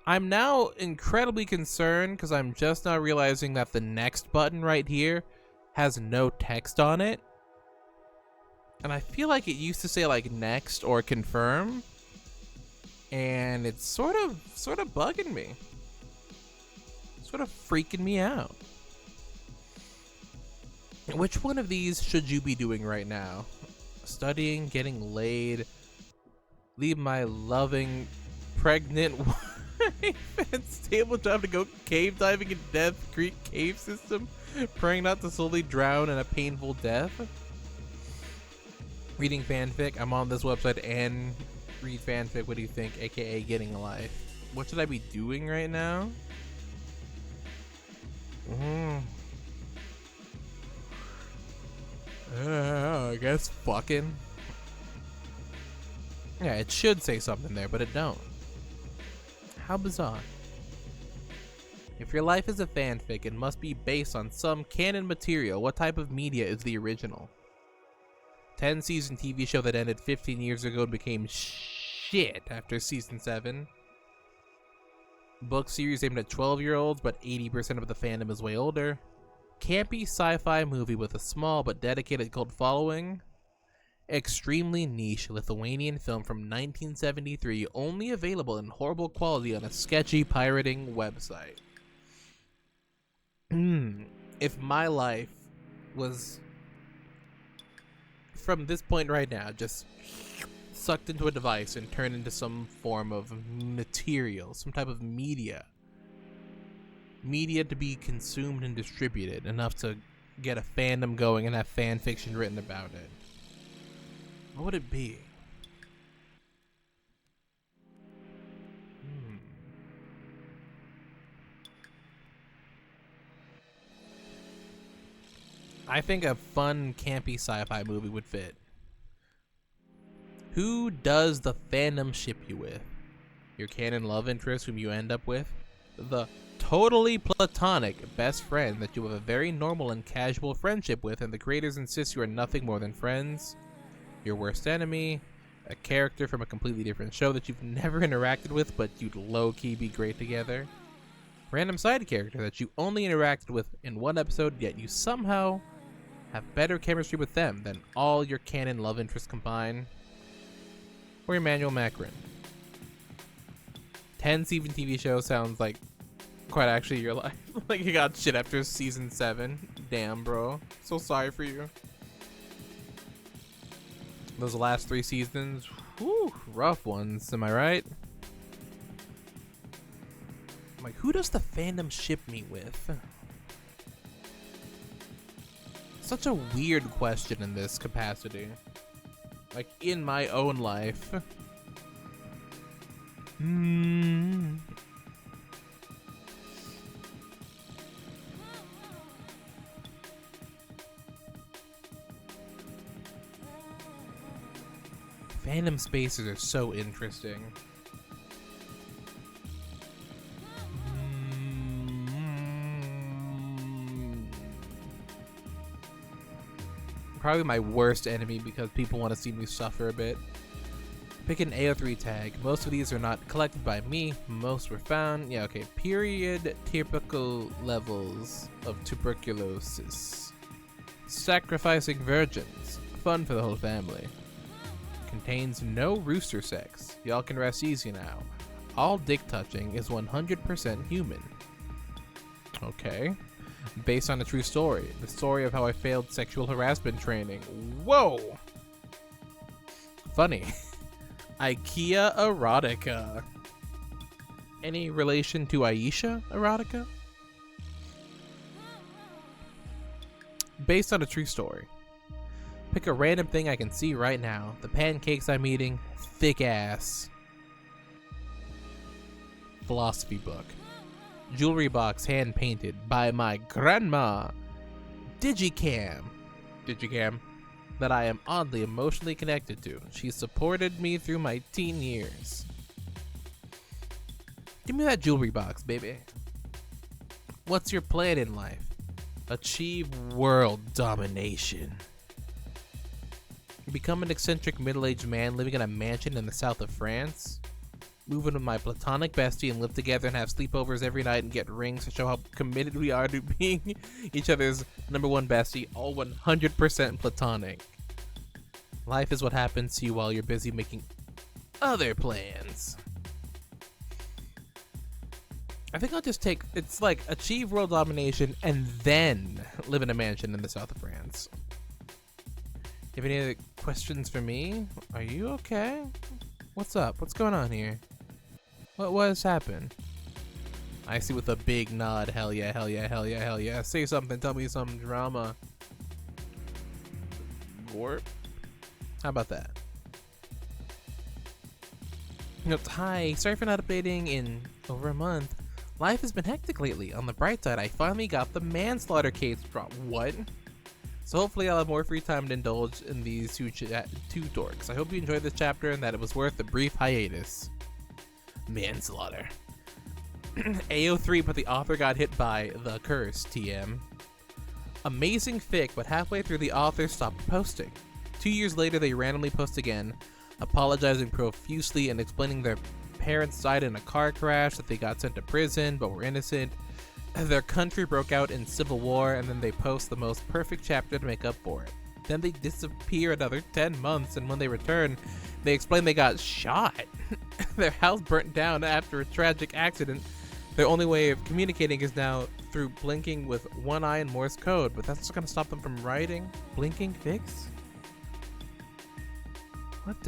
I'm now incredibly concerned because I'm just now realizing that the next button right here has no text on it. And I feel like it used to say like next or confirm. And it's sort of bugging me. Sort of freaking me out. Which one of these should you be doing right now? Studying, getting laid, leave my loving, pregnant wife and stable job to go cave diving in Death Creek cave system, praying not to slowly drown in a painful death. Reading fanfic. I'm on this website and read fanfic. What do you think? AKA getting a life. What should I be doing right now? I guess fucking. Yeah, it should say something there, but it don't. How bizarre. If your life is a fanfic, it must be based on some canon material. What type of media is the original? 10-season TV show that ended 15 years ago and became shit after season 7. Book series aimed at 12-year-olds, but 80% of the fandom is way older. Campy sci-fi movie with a small but dedicated cult following. Extremely niche Lithuanian film from 1973, only available in horrible quality on a sketchy pirating website. If my life was, from this point right now, just sucked into a device and turned into some form of material, some type of media to be consumed and distributed enough to get a fandom going and have fan fiction written about it, what would it be? I think a fun, campy sci-fi movie would fit. Who does the fandom ship you with? your canon love interest whom you end up with, the totally platonic best friend that you have a very normal and casual friendship with and the creators insist you are nothing more than friends, your worst enemy, a character from a completely different show that you've never interacted with but you'd low-key be great together, random side character that you only interacted with in one episode yet you somehow have better chemistry with them than all your canon love interests combined, or Emmanuel Macron. 10-season TV show sounds like quite actually your life. Like you got shit after season 7. Damn, bro. So sorry for you. Those last 3 seasons, whew, rough ones, am I right? I'm like, who does the fandom ship me with? Such a weird question in this capacity. Like, in my own life. Fandom spaces are so interesting. Probably my worst enemy because people want to see me suffer a bit. Pick an AO3 tag. Most of these are not collected by me. Most were found. Yeah, okay. Period typical levels of tuberculosis. Sacrificing virgins. Fun for the whole family. Contains no rooster sex. Y'all can rest easy now. All dick touching is 100% human. Okay. Based on a true story. The story of how I failed sexual harassment training. Whoa! Funny. IKEA erotica. Any relation to Aisha erotica? Based on a true story. Pick a random thing I can see right now. The pancakes I'm eating, thick ass. Philosophy book. Jewelry box hand painted by my grandma. Digicam that I am oddly emotionally connected to. She supported me through my teen years. Give me that jewelry box, baby. What's your plan in life? Achieve world domination. Become an eccentric middle-aged man living in a mansion in the south of France. Move in with my platonic bestie and live together and have sleepovers every night and get rings to show how committed we are to being each other's #1 bestie, all 100% platonic. Life is what happens to you while you're busy making other plans. I think I'll just take, it's like achieve world domination and then live in a mansion in the south of France. You have any other questions for me? Are you okay? What's up? What's going on here? What has happened? I see with a big nod. Hell yeah, hell yeah, hell yeah, hell yeah. Say something. Tell me some drama. Gorp. How about that? Hi. Sorry for not updating in over a month. Life has been hectic lately. On the bright side, I finally got the manslaughter case drop. What? So hopefully I'll have more free time to indulge in these two dorks. I hope you enjoyed this chapter and that it was worth the brief hiatus. Manslaughter. AO3, but the author got hit by the curse, TM. Amazing fic, but halfway through the author stopped posting. 2 years later they randomly post again, apologizing profusely and explaining their parents died in a car crash, that they got sent to prison but were innocent. Their country broke out in civil war, and then they post the most perfect chapter to make up for it. Then they disappear another 10 months, and when they return, they explain they got shot. Their house burnt down after a tragic accident. Their only way of communicating is now through blinking with one eye and Morse code, but that's just gonna stop them from writing blinking fics? What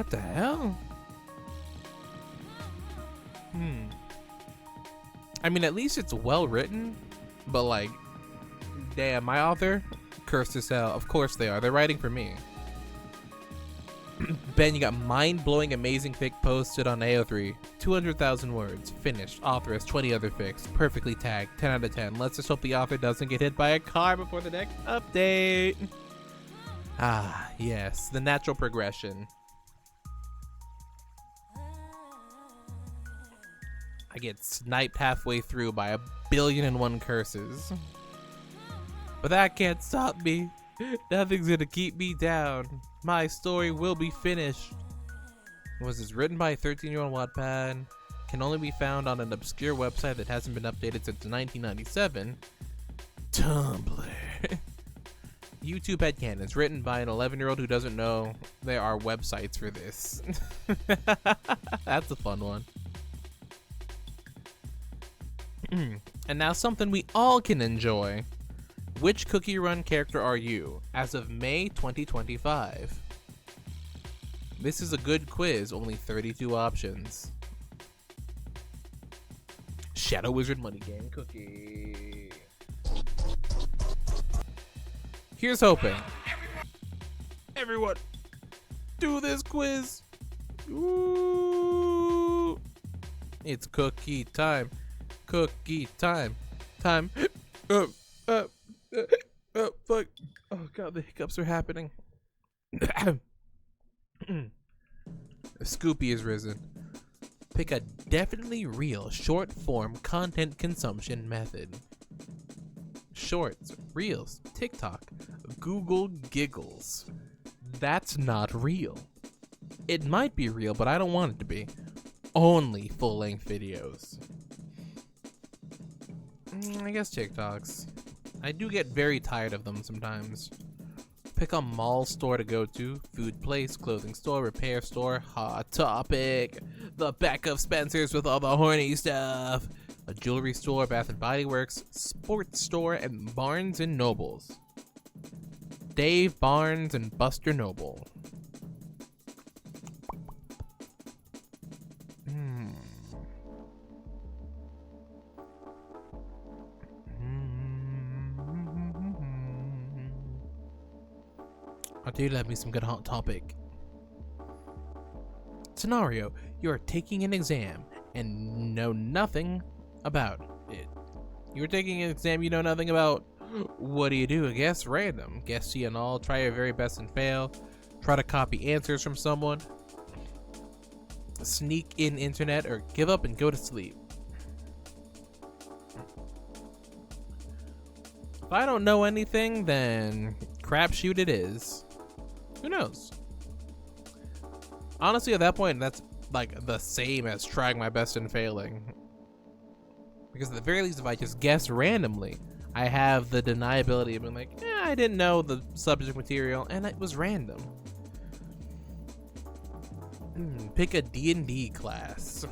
the hell? I mean, at least it's well written, but like, damn, my author, cursed as hell. Of course they are. They're writing for me. Ben, you got mind-blowing, amazing fic posted on AO3. 200,000 words. Finished. Author has 20 other fics. Perfectly tagged. 10 out of 10. Let's just hope the author doesn't get hit by a car before the next update. Ah, yes. The natural progression. I get sniped halfway through by 1,000,000,001 curses. But that can't stop me. Nothing's gonna keep me down. My story will be finished. Was this written by a 13-year-old Wattpad? Can only be found on an obscure website that hasn't been updated since 1997. Tumblr. YouTube headcanons, written by an 11-year-old who doesn't know there are websites for this. That's a fun one. And now something we all can enjoy. Which Cookie Run character are you as of May 2025? This is a good quiz, only 32 options. Shadow Wizard Money Gang Cookie. Here's hoping. Everyone, do this quiz. Ooh. It's cookie time. Cookie time. Time. Fuck. Oh god, the hiccups are happening. Scoopy is risen. Pick a definitely real short form content consumption method. Shorts, Reels, TikTok, Google Giggles. That's not real. It might be real, but I don't want it to be. Only full-length videos. I guess TikToks. I do get very tired of them sometimes. Pick a mall store to go to, food place, clothing store, repair store, Hot Topic, the back of Spencer's with all the horny stuff, a jewelry store, Bath and Body Works, sports store, and Barnes and Nobles. Dave Barnes and Buster Noble. Oh, do love me some good Hot Topic. Scenario: you are taking an exam and know nothing about it. You're taking an exam you know nothing about. What do you do? Guess random. Guess see and all. Try your very best and fail. Try to copy answers from someone. Sneak in internet, or give up and go to sleep. If I don't know anything, then crapshoot it is. Who knows? Honestly, at that point, that's like the same as trying my best and failing. Because at the very least, if I just guess randomly, I have the deniability of being like, I didn't know the subject material, and it was random. Pick a D&D class.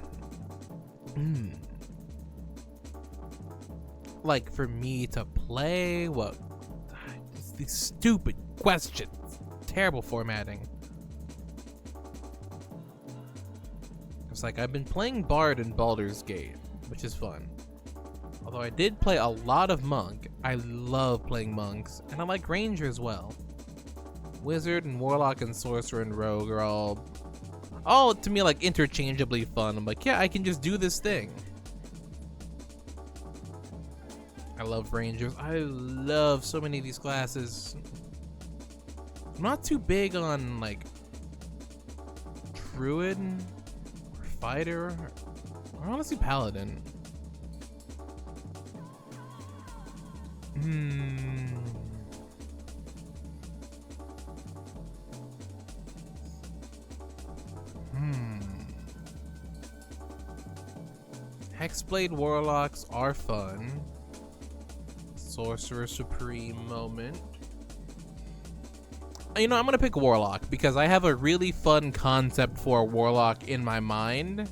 Like, for me to play? What? These stupid questions. Terrible formatting. It's like, I've been playing Bard in Baldur's Gate, which is fun. Although I did play a lot of Monk. I love playing Monks, and I like Ranger as well. Wizard and Warlock and Sorcerer and Rogue are all to me like interchangeably fun. I'm like, yeah, I can just do this thing. I love Rangers. I love so many of these classes. I'm not too big on like Druid or Fighter or honestly Paladin. Hexblade Warlocks are fun. Sorcerer Supreme moment. You know, I'm gonna pick Warlock because I have a really fun concept for a Warlock in my mind.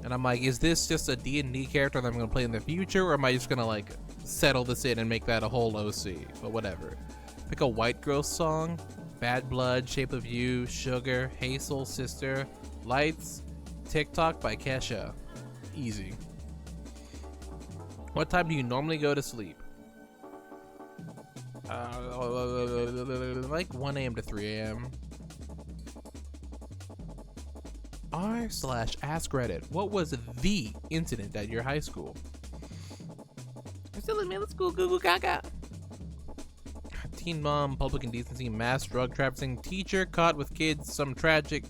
And I'm like, is this just a D&D character that I'm gonna play in the future, or am I just gonna like settle this in and make that a whole OC? But whatever. Pick a White Girl song. Bad Blood, Shape of You, Sugar, Hey Soul Sister, Lights, TikTok by Kesha. Easy. What time do you normally go to sleep? Like 1 a.m. to 3 a.m. r/ask Reddit. What was the incident at your high school? I'm still in middle school. Google Gaga. Teen mom, public indecency, mass drug trafficking, teacher caught with kids, something tragic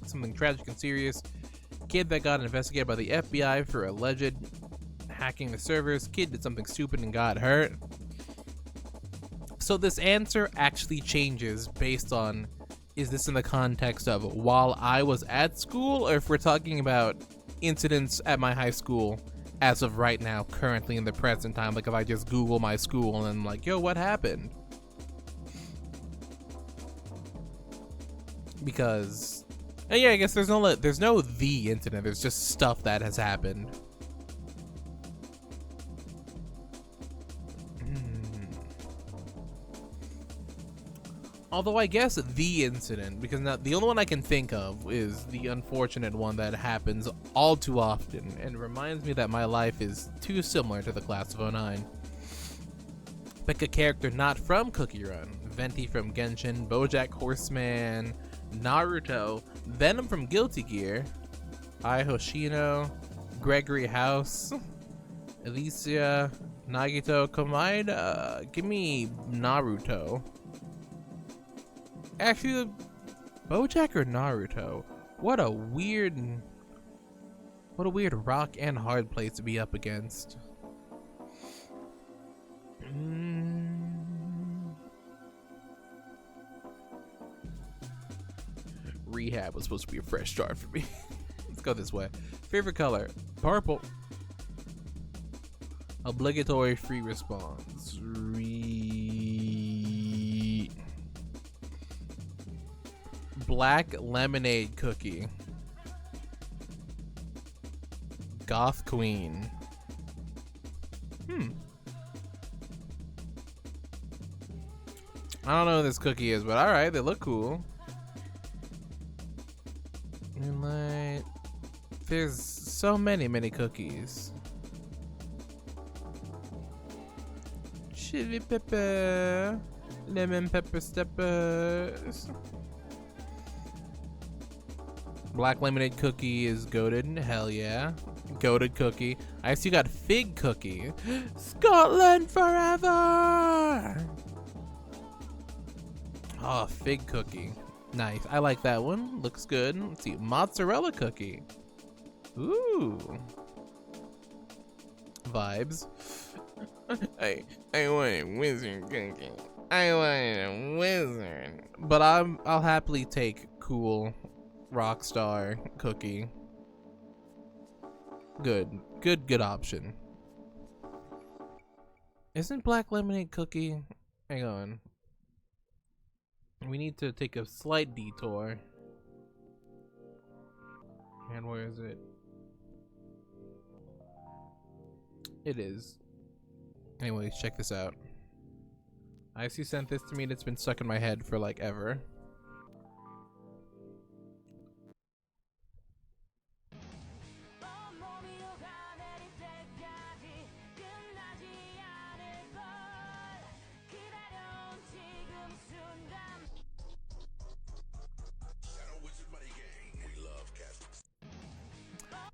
and serious, Kid that got investigated by the FBI for alleged hacking the servers. Kid did something stupid and got hurt. So this answer actually changes based on, is this in the context of while I was at school, or if we're talking about incidents at my high school as of right now, currently in the present time, like if I just Google my school and I'm like, yo, what happened? Because, yeah, I guess there's no the incident, there's just stuff that has happened. Although I guess the incident, because now the only one I can think of is the unfortunate one that happens all too often and reminds me that my life is too similar to the class of '09. Pick a character not from Cookie Run. Venti from Genshin, BoJack Horseman, Naruto, Venom from Guilty Gear, Ai Hoshino, Gregory House, Alicia, Nagito, Komaeda. Give me Naruto. Actually, BoJack or Naruto? What a weird rock and hard place to be up against. Rehab was supposed to be a fresh start for me. Let's go this way. Favorite color? Purple. Obligatory free response. Black lemonade cookie. Goth queen. I don't know who this cookie is, but alright, they look cool. Moonlight. There's so many cookies. Chili pepper. Lemon pepper steppers. Black lemonade cookie is goated. Hell yeah. Goated cookie. I see you got fig cookie. Scotland forever! Oh, fig cookie. Nice. I like that one. Looks good. Let's see. Mozzarella cookie. Ooh. Vibes. I want a wizard cookie. I want a wizard. But I'll happily take cool Rockstar cookie. Good option. Isn't black lemonade cookie? Hang on. We need to take a slight detour. And where is it? It is. Anyways, check this out. Icy sent this to me and it's been stuck in my head for like ever.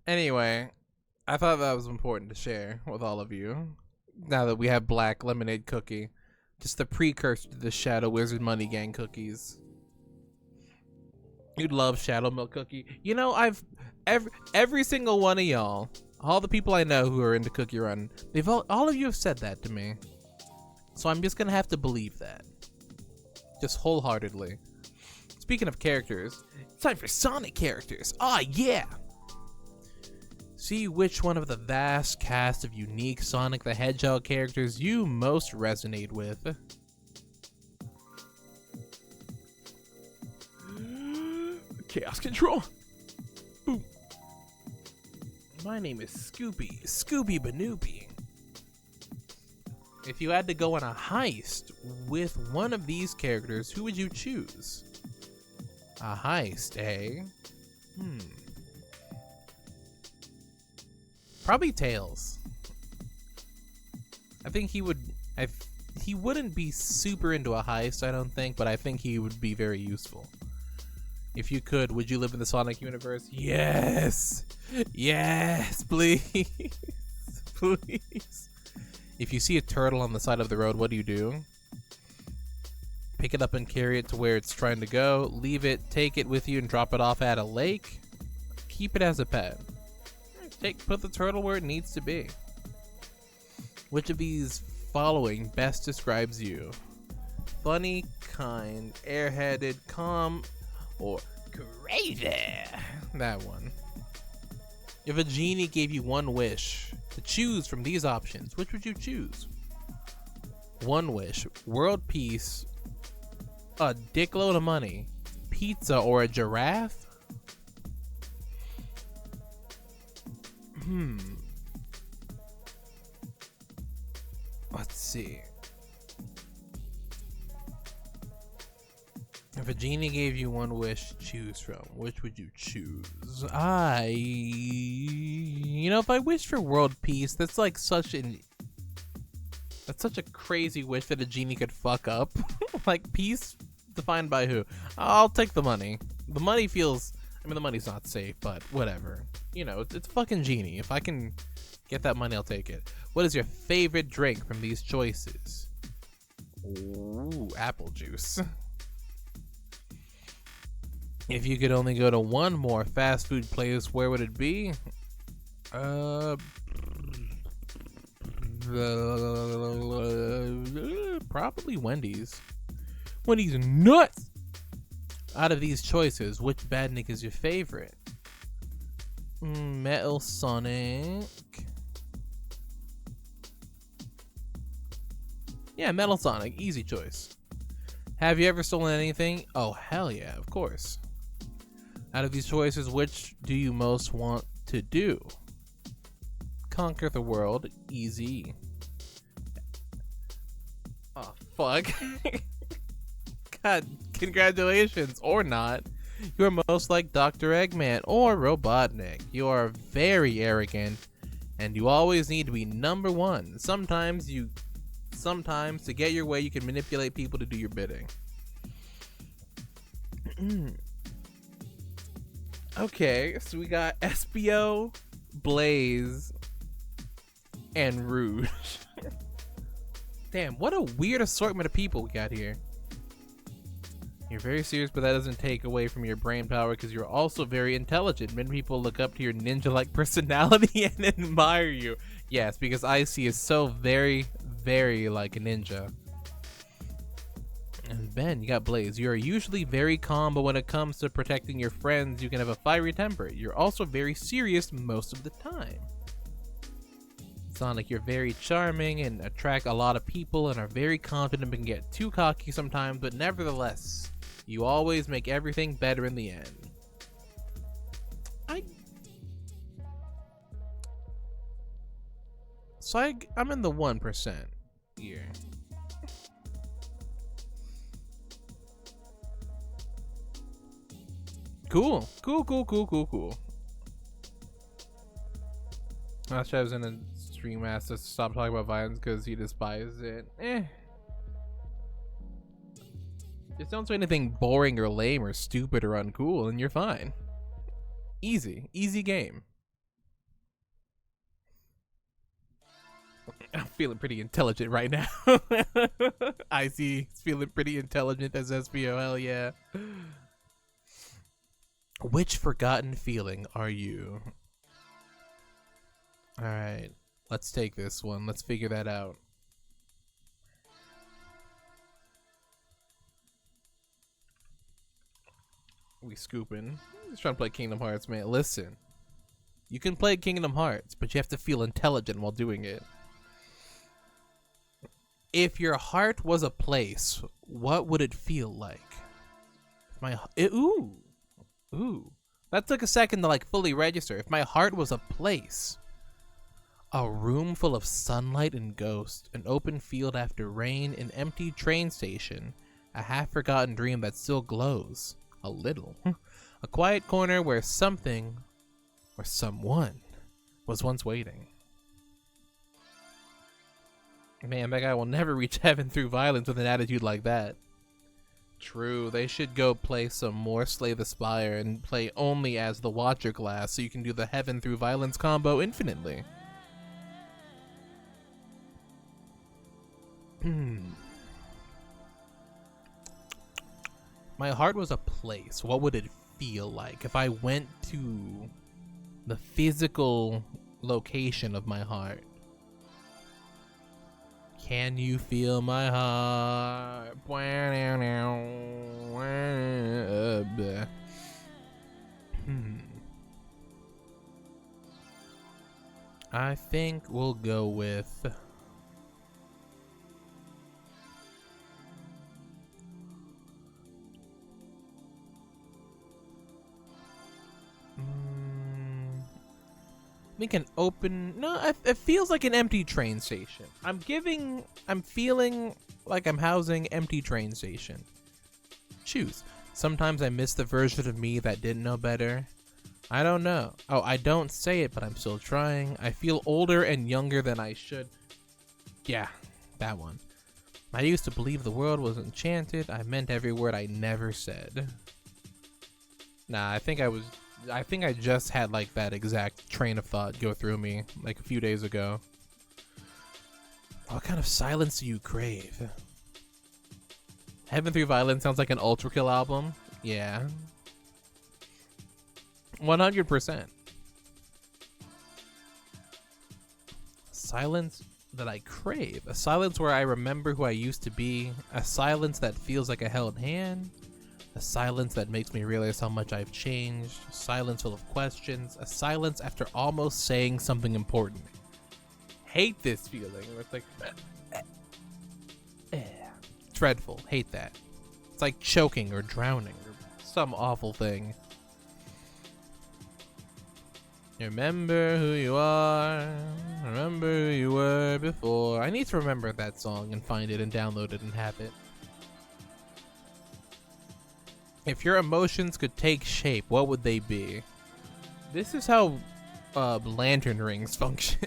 Anyway, I thought that was important to share with all of you. Now that we have black lemonade cookie, just the precursor to the Shadow Wizard Money Gang cookies. You'd love Shadow Milk cookie. You know, I've every single one of y'all, all the people I know who are into Cookie Run, all of you have said that to me. So I'm just gonna have to believe that, just wholeheartedly. Speaking of characters, it's time for Sonic characters. Ah, yeah. See which one of the vast cast of unique Sonic the Hedgehog characters you most resonate with. Chaos Control. Boom. My name is Scooby Banoopy. If you had to go on a heist with one of these characters, who would you choose? A heist, eh? Probably Tails. I think he wouldn't be super into a heist, I don't think, but I think he would be very useful. If you could, would you live in the Sonic universe? Yes! Yes, please. Please. If you see a turtle on the side of the road, what do? Pick it up and carry it to where it's trying to go. Leave it, take it with you, and drop it off at a lake. keep it as a pet? Put the turtle where it needs to be. Which of these following best describes you? Funny, kind, airheaded, calm, or crazy? That one. If a genie gave you one wish to choose from these options, which would you choose? One wish, world peace, a dickload of money, pizza, or a giraffe? Let's see. If a genie gave you one wish to choose from, which would you choose? If I wish for world peace, that's like such a crazy wish that a genie could fuck up. Like, peace defined by who? I'll take the money. The money feels, the money's not safe, but whatever. It's a fucking genie. If I can get that money, I'll take it. What is your favorite drink from these choices? Ooh, apple juice. If you could only go to one more fast food place, where would it be? Probably Wendy's. Wendy's nuts! Out of these choices, which badnik is your favorite? Metal Sonic. Yeah, Metal Sonic. Easy choice. Have you ever stolen anything? Oh, hell yeah, of course. Out of these choices, which do you most want to do? Conquer the world. Easy. Oh, fuck. God, congratulations. Or not. You're most like Dr. Eggman or Robotnik. You are very arrogant, and you always need to be number one. Sometimes to get your way, you can manipulate people to do your bidding. Okay, so we got SBO, Blaze, and Rouge. Damn, what a weird assortment of people we got here. You're very serious, but that doesn't take away from your brain power because you're also very intelligent. Many people look up to your ninja-like personality and admire you. Yes, because Icy is so very, very like a ninja. And Ben, you got Blaze. You are usually very calm, but when it comes to protecting your friends, you can have a fiery temper. You're also very serious most of the time. Sonic, you're very charming and attract a lot of people and are very confident but can get too cocky sometimes, but nevertheless, you always make everything better in the end. I'm in the 1% here. Cool. Last time I was in a stream asked us to stop talking about violence because he despises it. Just don't say anything boring or lame or stupid or uncool and you're fine. Easy game. I'm feeling pretty intelligent right now. I see. He's feeling pretty intelligent as SBO. Hell yeah. Which forgotten feeling are you? Alright. Let's take this one. Let's figure that out. We scooping. Just trying to play Kingdom Hearts, man. Listen. You can play Kingdom Hearts, but you have to feel intelligent while doing it. If your heart was a place, what would it feel like? Ooh. That took a second to like fully register. If my heart was a place, a room full of sunlight and ghosts, an open field after rain, an empty train station, a half-forgotten dream that still glows a little, a quiet corner where something or someone was once waiting. Man, that guy will never reach heaven through violence with an attitude like that. True, they should go play some more Slay the Spire and play only as the Watcher class so you can do the heaven through violence combo infinitely. My heart was a place. What would it feel like if I went to the physical location of my heart. Can you feel my heart? I think we'll go with I think an open. No, it feels like an empty train station. I'm feeling like I'm housing empty train station. Choose. Sometimes I miss the version of me that didn't know better. I don't know. Oh, I don't say it, but I'm still trying. I feel older and younger than I should. Yeah, that one. I used to believe the world was enchanted. I meant every word I never said. Nah, I think I just had like that exact train of thought go through me like a few days ago. What kind of silence do you crave? Heaven Through Violence sounds like an Ultra Kill album. Yeah. 100%. Silence that I crave. A silence where I remember who I used to be. A silence that feels like a held hand. A silence that makes me realize how much I've changed. A silence full of questions. A silence after almost saying something important. Hate this feeling. It's like dreadful. Hate that. It's like choking or drowning or some awful thing. Remember who you are. Remember who you were before. I need to remember that song and find it and download it and have it. If your emotions could take shape, what would they be? This is how lantern rings function.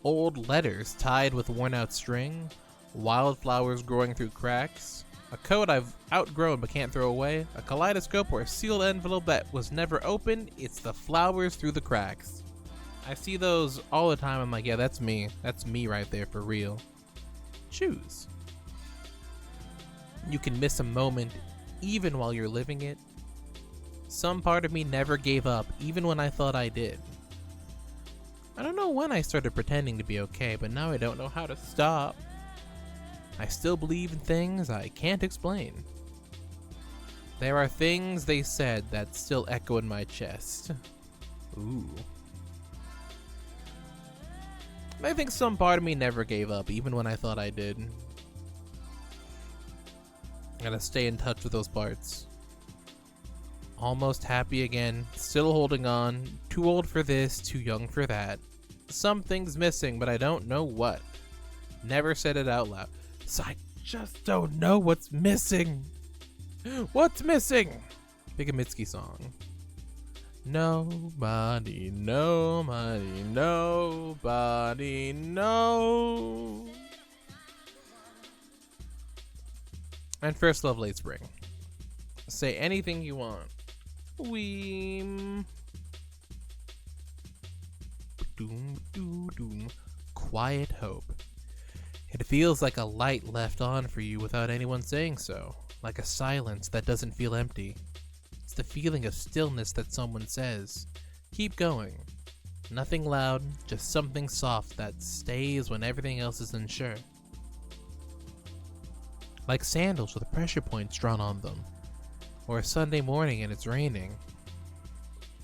Old letters tied with worn out string. Wildflowers growing through cracks. A coat I've outgrown but can't throw away. A kaleidoscope or a sealed envelope that was never opened. It's the flowers through the cracks. I see those all the time. I'm like, yeah, that's me. That's me right there for real. Choose. You can miss a moment even while you're living it. Some part of me never gave up even when I thought I did. I don't know when I started pretending to be okay, but now I don't know how to stop. I still believe in things I can't explain. There are things they said that still echo in my chest. Ooh. I think some part of me never gave up, even when I thought I did. Gotta stay in touch with those parts. Almost happy again, still holding on. Too old for this, too young for that. Something's missing, but I don't know what. Never said it out loud. So I just don't know what's missing. What's missing? Big Mitski song. Nobody, nobody, nobody, no. And First Love Late Spring. Say anything you want. Weem. Doom, doom, doom. Quiet hope. It feels like a light left on for you without anyone saying so, like a silence that doesn't feel empty. It's the feeling of stillness that someone says, keep going. Nothing loud, just something soft that stays when everything else is unsure. Like sandals with pressure points drawn on them, or a Sunday morning and it's raining,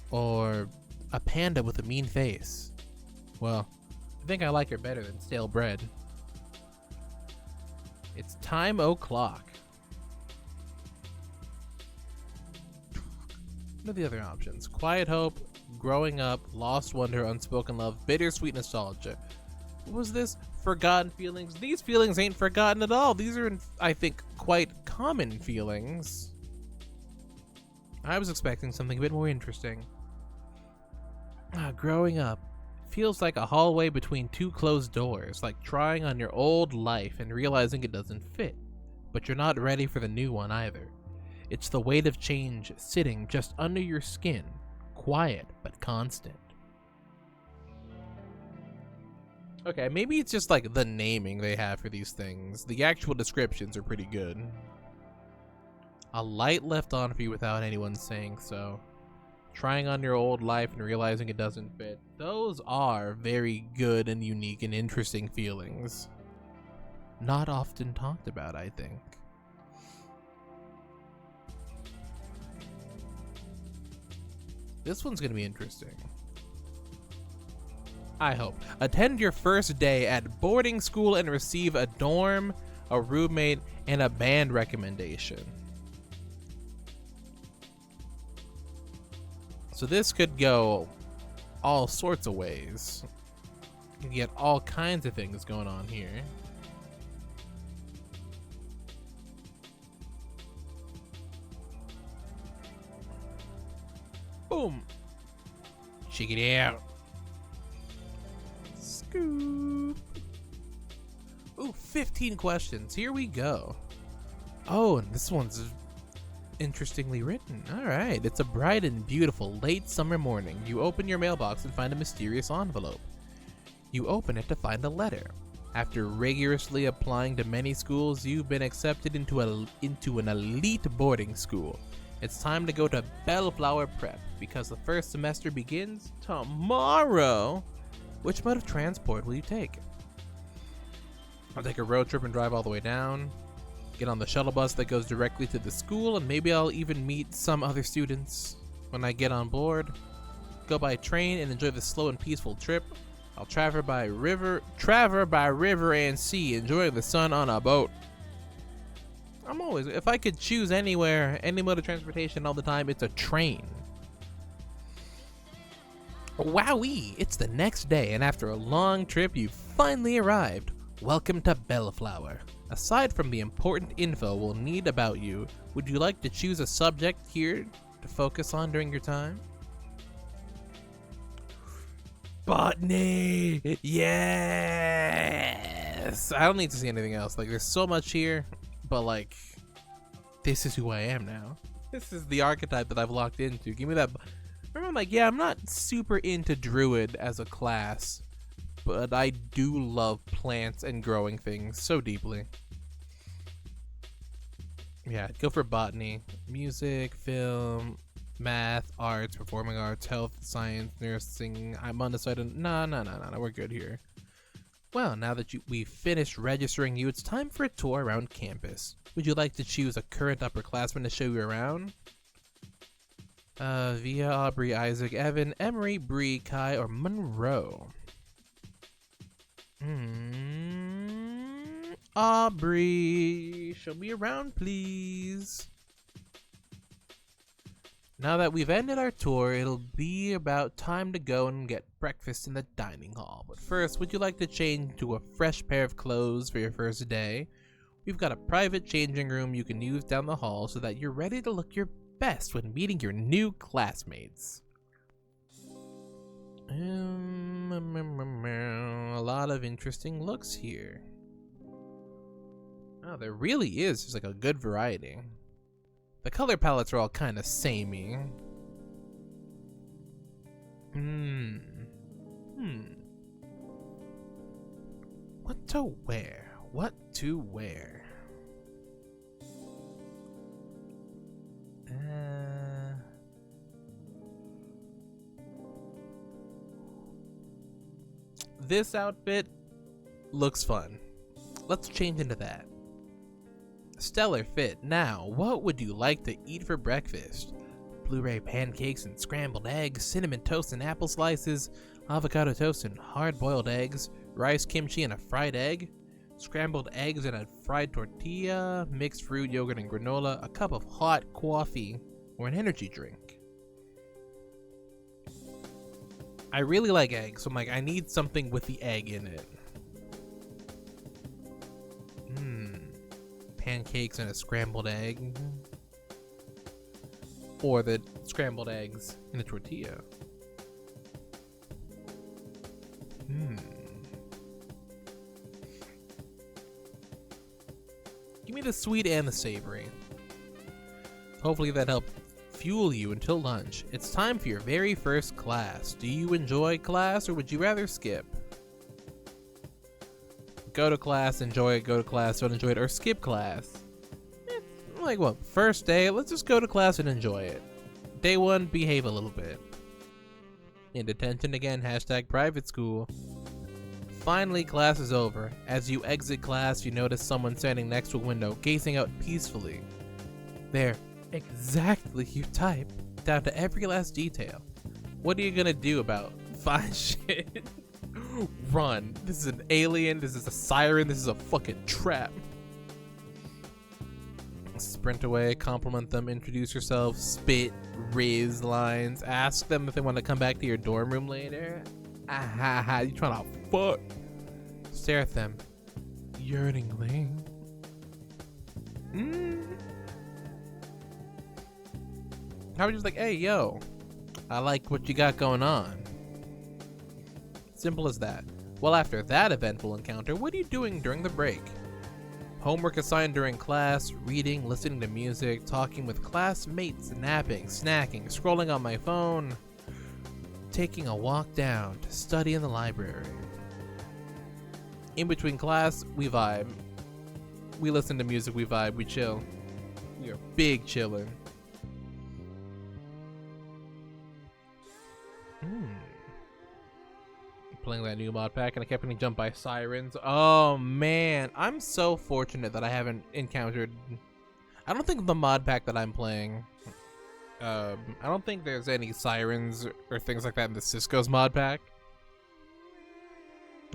or a panda with a mean face. Well, I think I like her better than stale bread. It's time o'clock. What are the other options? Quiet hope, growing up, lost wonder, unspoken love, bittersweet nostalgia. What was this? Forgotten feelings. These feelings ain't forgotten at all. These are, I think, quite common feelings. I was expecting something a bit more interesting. Growing up. Feels like a hallway between two closed doors, like trying on your old life and realizing it doesn't fit, but you're not ready for the new one either. It's the weight of change sitting just under your skin, quiet but constant. Okay, maybe it's just like the naming they have for these things. The actual descriptions are pretty good. A light left on for you without anyone saying so. trying on your old life and realizing it doesn't fit. Those are very good and unique and interesting feelings. Not often talked about, I think. This one's gonna be interesting. I hope. Attend your first day at boarding school and receive a dorm, a roommate, and a band recommendation. So this could go all sorts of ways. You can get all kinds of things going on here. Boom. Check it out. Scoop. Ooh, 15 questions. Here we go. Oh, and this one's interestingly written. All right. It's a bright and beautiful late summer morning. You open your mailbox and find a mysterious envelope. You open it to find a letter. After rigorously applying to many schools, you've been accepted into an elite boarding school. It's time to go to Bellflower Prep because the first semester begins tomorrow. Which mode of transport will you take? I'll take a road trip and drive all the way down, get on the shuttle bus that goes directly to the school, and maybe I'll even meet some other students when I get on board. Go by train and enjoy the slow and peaceful trip. I'll travel by river and sea, enjoying the sun on a boat. If I could choose anywhere, any mode of transportation all the time, it's a train. Wowee! It's the next day, and after a long trip, you've finally arrived. Welcome to Bellflower. Aside from the important info we'll need about you, would you like to choose a subject here to focus on during your time? Botany! Yes! I don't need to see anything else. Like, there's so much here, but like, this is who I am now. This is the archetype that I've locked into. Give me that. Remember, I'm like, yeah, I'm not super into Druid as a class, but I do love plants and growing things so deeply. Yeah, go for botany. Music, film, math, arts, performing arts, health, science, nursing. I'm undecided. No, we're good here. Well, now that we've finished registering you, it's time for a tour around campus. Would you like to choose a current upperclassman to show you around? Via, Aubrey, Isaac, Evan, Emery, Bree, Kai, or Monroe? Aubrey, show me around, please. Now that we've ended our tour, it'll be about time to go and get breakfast in the dining hall. But first, would you like to change to a fresh pair of clothes for your first day? We've got a private changing room you can use down the hall so that you're ready to look your best when meeting your new classmates. A lot of interesting looks here. Oh, there really is just like a good variety. The color palettes are all kind of samey. What to wear? What to wear? This outfit looks fun. Let's change into that. Stellar fit. Now, what would you like to eat for breakfast? Blueberry pancakes and scrambled eggs, cinnamon toast and apple slices, avocado toast and hard-boiled eggs, rice, kimchi, and a fried egg, scrambled eggs and a fried tortilla, mixed fruit, yogurt, and granola, a cup of hot coffee, or an energy drink. I really like eggs, so I'm like, I need something with the egg in it. Pancakes and a scrambled egg. Or the scrambled eggs in a tortilla. Give me the sweet and the savory. Hopefully that helped fuel you until lunch. It's time for your very first class. Do you enjoy class or would you rather skip? Go to class, enjoy it, go to class, don't enjoy it, or skip class. Like what, first day, let's just go to class and enjoy it. Day one, behave a little bit. In detention again, hashtag private school. Finally, class is over. As you exit class, you notice someone standing next to a window, gazing out peacefully. They're exactly your type, down to every last detail. What are you gonna do about fine shit? Run. This is an alien, this is a siren, this is a fucking trap. Sprint away, compliment them, introduce yourself, spit, riz lines, ask them if they want to come back to your dorm room later. Ah, you trying to fuck? Stare at them, yearningly. How would you just like, hey, yo, I like what you got going on. Simple as that. Well, after that eventful encounter, what are you doing during the break? Homework assigned during class, reading, listening to music, talking with classmates, napping, snacking, scrolling on my phone, taking a walk down to study in the library. In between class, we vibe. We listen to music, we vibe, we chill. We are big chillin'. Playing that new mod pack and I kept getting jumped by sirens. Oh man, I'm so fortunate that I haven't encountered. I don't think the mod pack that I'm playing, I don't think there's any sirens or things like that in the Cisco's mod pack.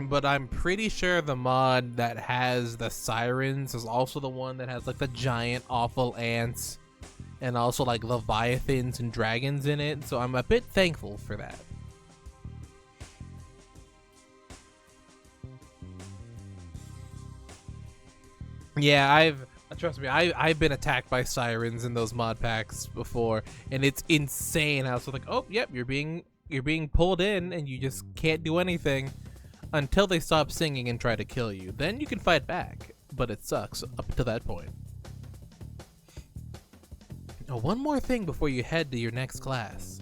But I'm pretty sure the mod that has the sirens is also the one that has like the giant awful ants and also like leviathans and dragons in it. So I'm a bit thankful for that. Yeah, trust me, I've been attacked by sirens in those mod packs before, and it's insane how it's like, oh, yep, you're being pulled in, and you just can't do anything until they stop singing and try to kill you. Then you can fight back, but it sucks up to that point. Oh, one more thing before you head to your next class.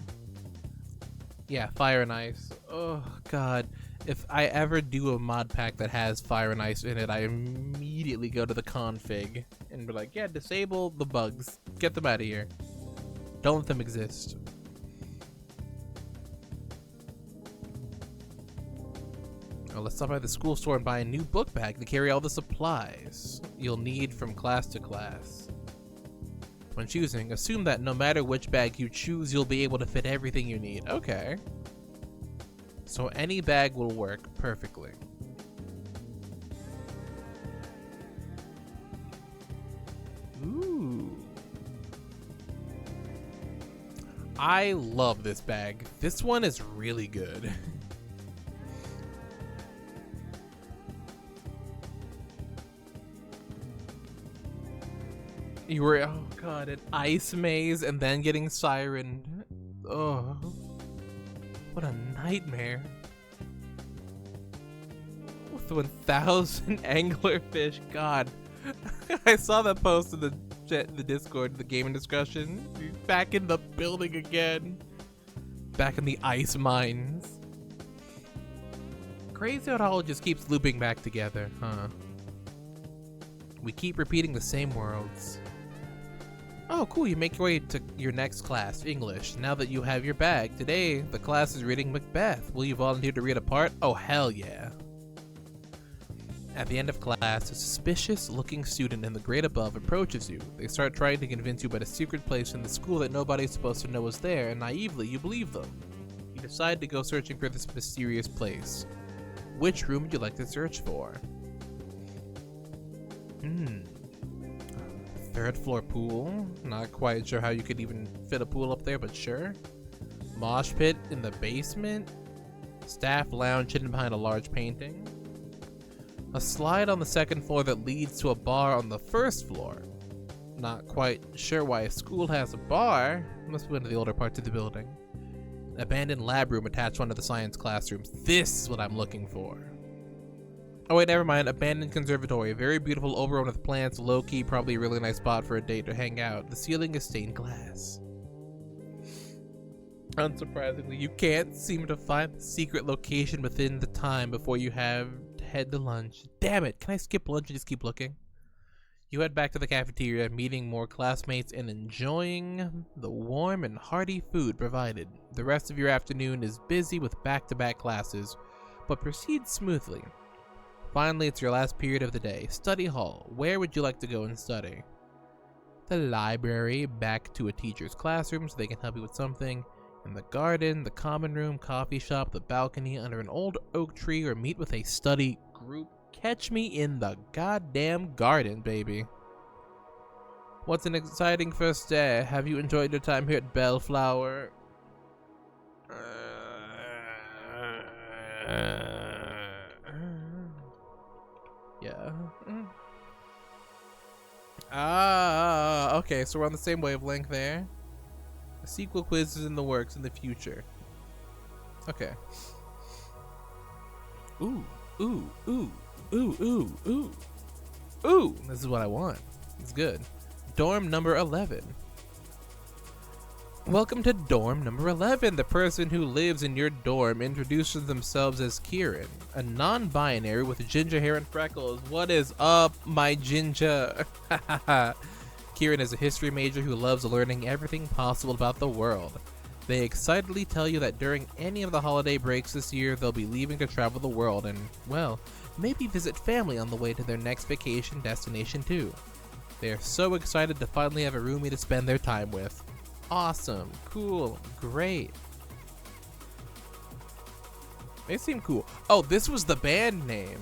Yeah, fire and ice. Oh god. If I ever do a mod pack that has fire and ice in it, I immediately go to the config and be like, yeah, disable the bugs. Get them out of here. Don't let them exist. Oh, let's stop by the school store and buy a new book bag to carry all the supplies you'll need from class to class. When choosing, assume that no matter which bag you choose, you'll be able to fit everything you need. Okay. So any bag will work perfectly. Ooh. I love this bag. This one is really good. You were, oh god, an ice maze and then getting sirened. Oh. What a nightmare. With 1,000 anglerfish, god. I saw that post in the Discord, the gaming discussion. Back in the building again. Back in the ice mines. Crazy how it all just keeps looping back together, huh? We keep repeating the same worlds. Oh, cool, you make your way to your next class, English. Now that you have your bag, today the class is reading Macbeth. Will you volunteer to read a part? Oh, hell yeah. At the end of class, a suspicious-looking student in the grade above approaches you. They start trying to convince you about a secret place in the school that nobody's supposed to know is there, and naively, you believe them. You decide to go searching for this mysterious place. Which room would you like to search for? Third floor pool. Not quite sure how you could even fit a pool up there, but sure. Mosh pit in the basement. Staff lounge hidden behind a large painting. A slide on the second floor that leads to a bar on the first floor. Not quite sure why a school has a bar. Must be one of the older parts of the building. Abandoned lab room attached to one of the science classrooms. This is what I'm looking for. Oh wait, never mind. Abandoned conservatory. Very beautiful, overrun with plants, low-key, probably a really nice spot for a date to hang out. The ceiling is stained glass. Unsurprisingly, you can't seem to find the secret location within the time before you have to head to lunch. Damn it! Can I skip lunch and just keep looking? You head back to the cafeteria, meeting more classmates and enjoying the warm and hearty food provided. The rest of your afternoon is busy with back-to-back classes, but proceeds smoothly. Finally, it's your last period of the day. Study hall. Where would you like to go and study? The library, back to a teacher's classroom so they can help you with something. In the garden, the common room, coffee shop, the balcony, under an old oak tree, or meet with a study group. Catch me in the goddamn garden, baby. What's an exciting first day? Have you enjoyed your time here at Bellflower? Yeah. Okay, so we're on the same wavelength there. A sequel quiz is in the works in the future. Okay. Ooh, ooh, ooh. Ooh, ooh, ooh. Ooh, this is what I want. It's good. Dorm number 11. Welcome to dorm number 11. The person who lives in your dorm introduces themselves as Kieran, a non-binary with ginger hair and freckles. What is up, my ginger? Kieran is a history major who loves learning everything possible about the world. They excitedly tell you that during any of the holiday breaks this year, they'll be leaving to travel the world and, well, maybe visit family on the way to their next vacation destination too. They are so excited to finally have a roomie to spend their time with. Awesome, cool, great. They seem cool. Oh, this was the band name.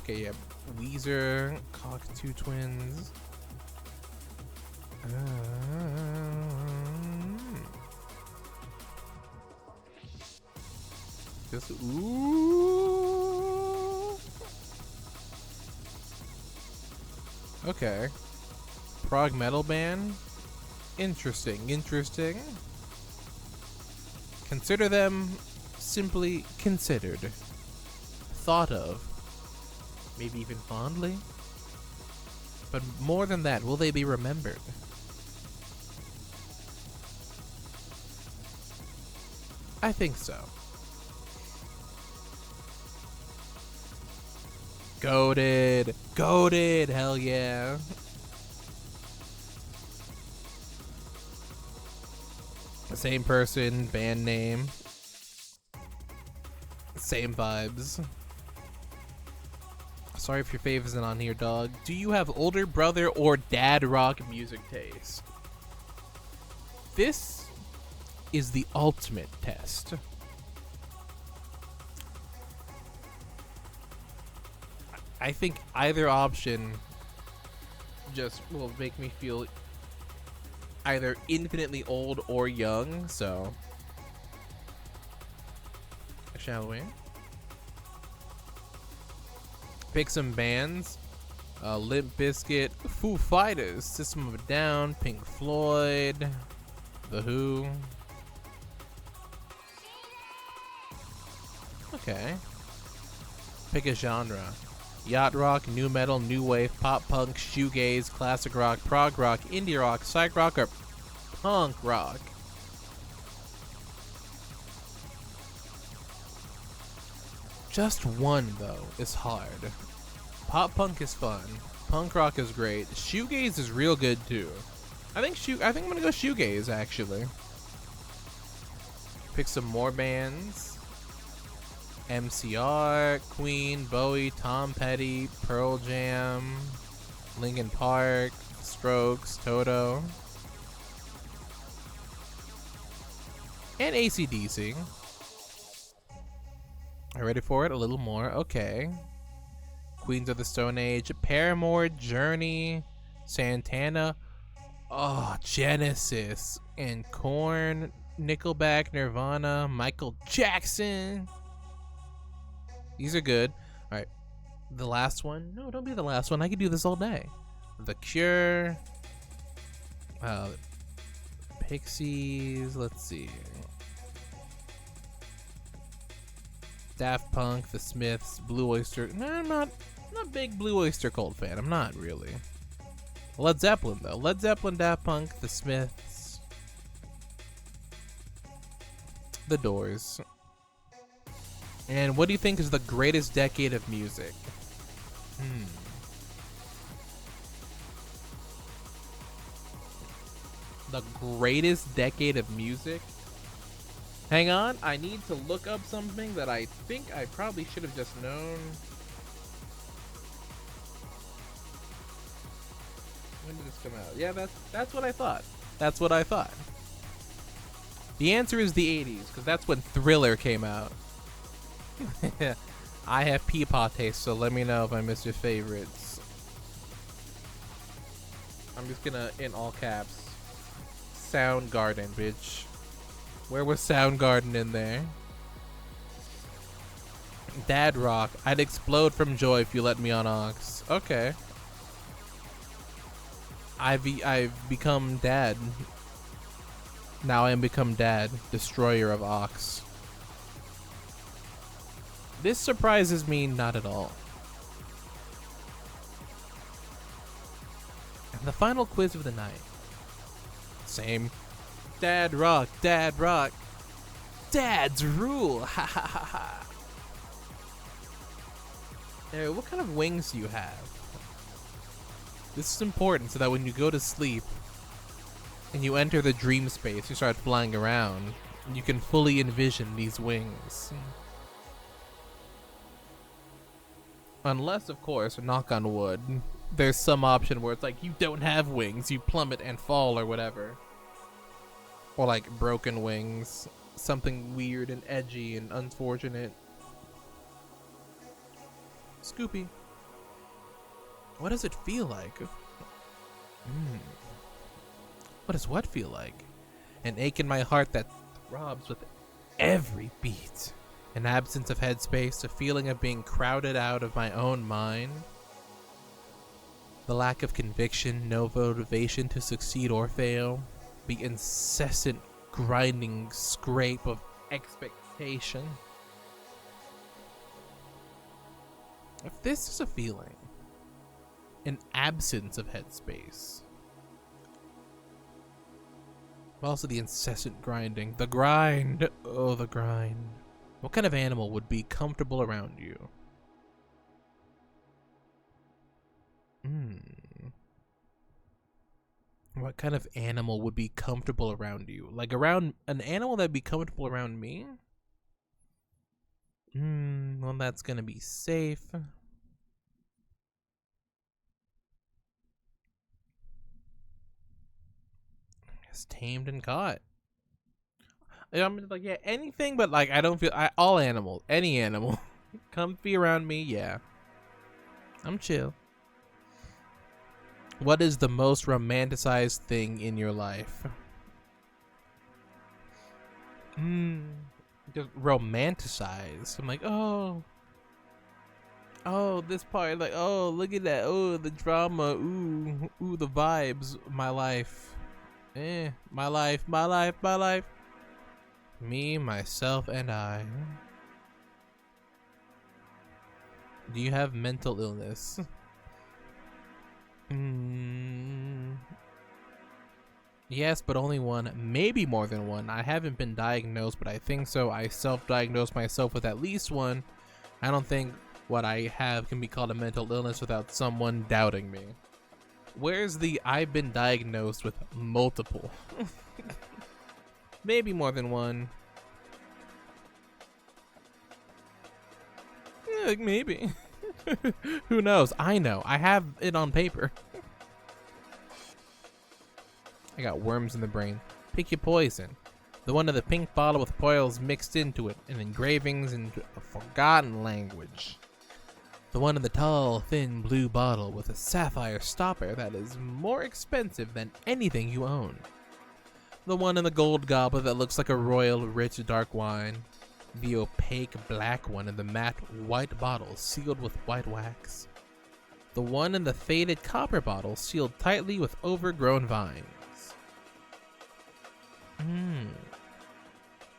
Okay, yeah, Weezer, Cockatoo Twins. Just, ooh. Okay. Prog metal band. Interesting, interesting. Consider them simply considered. Thought of. Maybe even fondly. But more than that, will they be remembered? I think so. Goated! Goated! Hell yeah! Same person, band name. Same vibes. Sorry if your fave isn't on here, dog. Do you have older brother or dad rock music taste? This is the ultimate test. I think either option just will make me feel either infinitely old or young, so shall we? Pick some bands. Limp Bizkit, Foo Fighters, System of a Down, Pink Floyd, The Who. Okay. Pick a genre. Yacht rock, new metal, new wave, pop punk, shoegaze, classic rock, prog rock, indie rock, psych rock, or punk rock. Just one, though, is hard. Pop punk is fun. Punk rock is great. Shoegaze is real good too. I think I'm gonna go shoegaze actually. Pick some more bands. MCR, Queen, Bowie, Tom Petty, Pearl Jam, Linkin Park, Strokes, Toto, and AC/DC. Are you ready for it? A little more. Okay. Queens of the Stone Age, Paramore, Journey, Santana, Genesis, and Korn, Nickelback, Nirvana, Michael Jackson. These are good. All right. The last one. No, don't be the last one. I could do this all day. The Cure. Pixies. Let's see. Daft Punk, The Smiths, Blue Oyster. No, I'm not a big Blue Oyster Cult fan. I'm not really. Led Zeppelin, though. Led Zeppelin, Daft Punk, The Smiths, The Doors. And what do you think is the greatest decade of music? The greatest decade of music? Hang on, I need to look up something that I think I probably should have just known. When did this come out? Yeah, that's what I thought. That's what I thought. The answer is the 80s, because that's when Thriller came out. I have peapod taste, so let me know if I missed your favorites. I'm just gonna, in all caps, Soundgarden, bitch. Where was Soundgarden in there? Dad rock. I'd explode from joy if you let me on Ox. Okay. I've become dad. Now I am become dad, destroyer of Ox. This surprises me not at all. And the final quiz of the night. Same. Dad rock, dad rock. Dads rule. Ha ha ha ha. Hey, what kind of wings do you have? This is important so that when you go to sleep and you enter the dream space, you start flying around, you can fully envision these wings. Unless, of course, knock on wood, there's some option where it's like you don't have wings, you plummet and fall or whatever. Or like broken wings, something weird and edgy and unfortunate. Scoopy. What does it feel like? What does what feel like? An ache in my heart that throbs with every beat. An absence of headspace, a feeling of being crowded out of my own mind. The lack of conviction, no motivation to succeed or fail. The incessant grinding scrape of expectation. If this is a feeling, an absence of headspace. Also the incessant grinding. The grind! Oh, the grind. What kind of animal would be comfortable around you? What kind of animal would be comfortable around you? Like around an animal that'd be comfortable around me? Well, that's gonna be safe. It's tamed and caught. I'm like, yeah, anything, but like, I don't feel, all animals, any animal, comfy around me, yeah. I'm chill. What is the most romanticized thing in your life? Just romanticized. I'm like, oh, this part, like, oh, look at that, oh, the drama, ooh, the vibes, my life. My life, my life, my life. Me, myself, and I. Do you have mental illness? Yes, but only one, maybe more than one. I haven't been diagnosed, but I think so. I self-diagnosed myself with at least one. I don't think what I have can be called a mental illness without someone doubting me. Where's the I've been diagnosed with multiple? Maybe more than one. Yeah, maybe. Who knows? I know. I have it on paper. I got worms in the brain. Pick your poison. The one in the pink bottle with pearls mixed into it and engravings in a forgotten language. The one in the tall, thin blue bottle with a sapphire stopper that is more expensive than anything you own. The one in the gold goblet that looks like a royal, rich, dark wine. The opaque black one in the matte white bottle sealed with white wax. The one in the faded copper bottle sealed tightly with overgrown vines.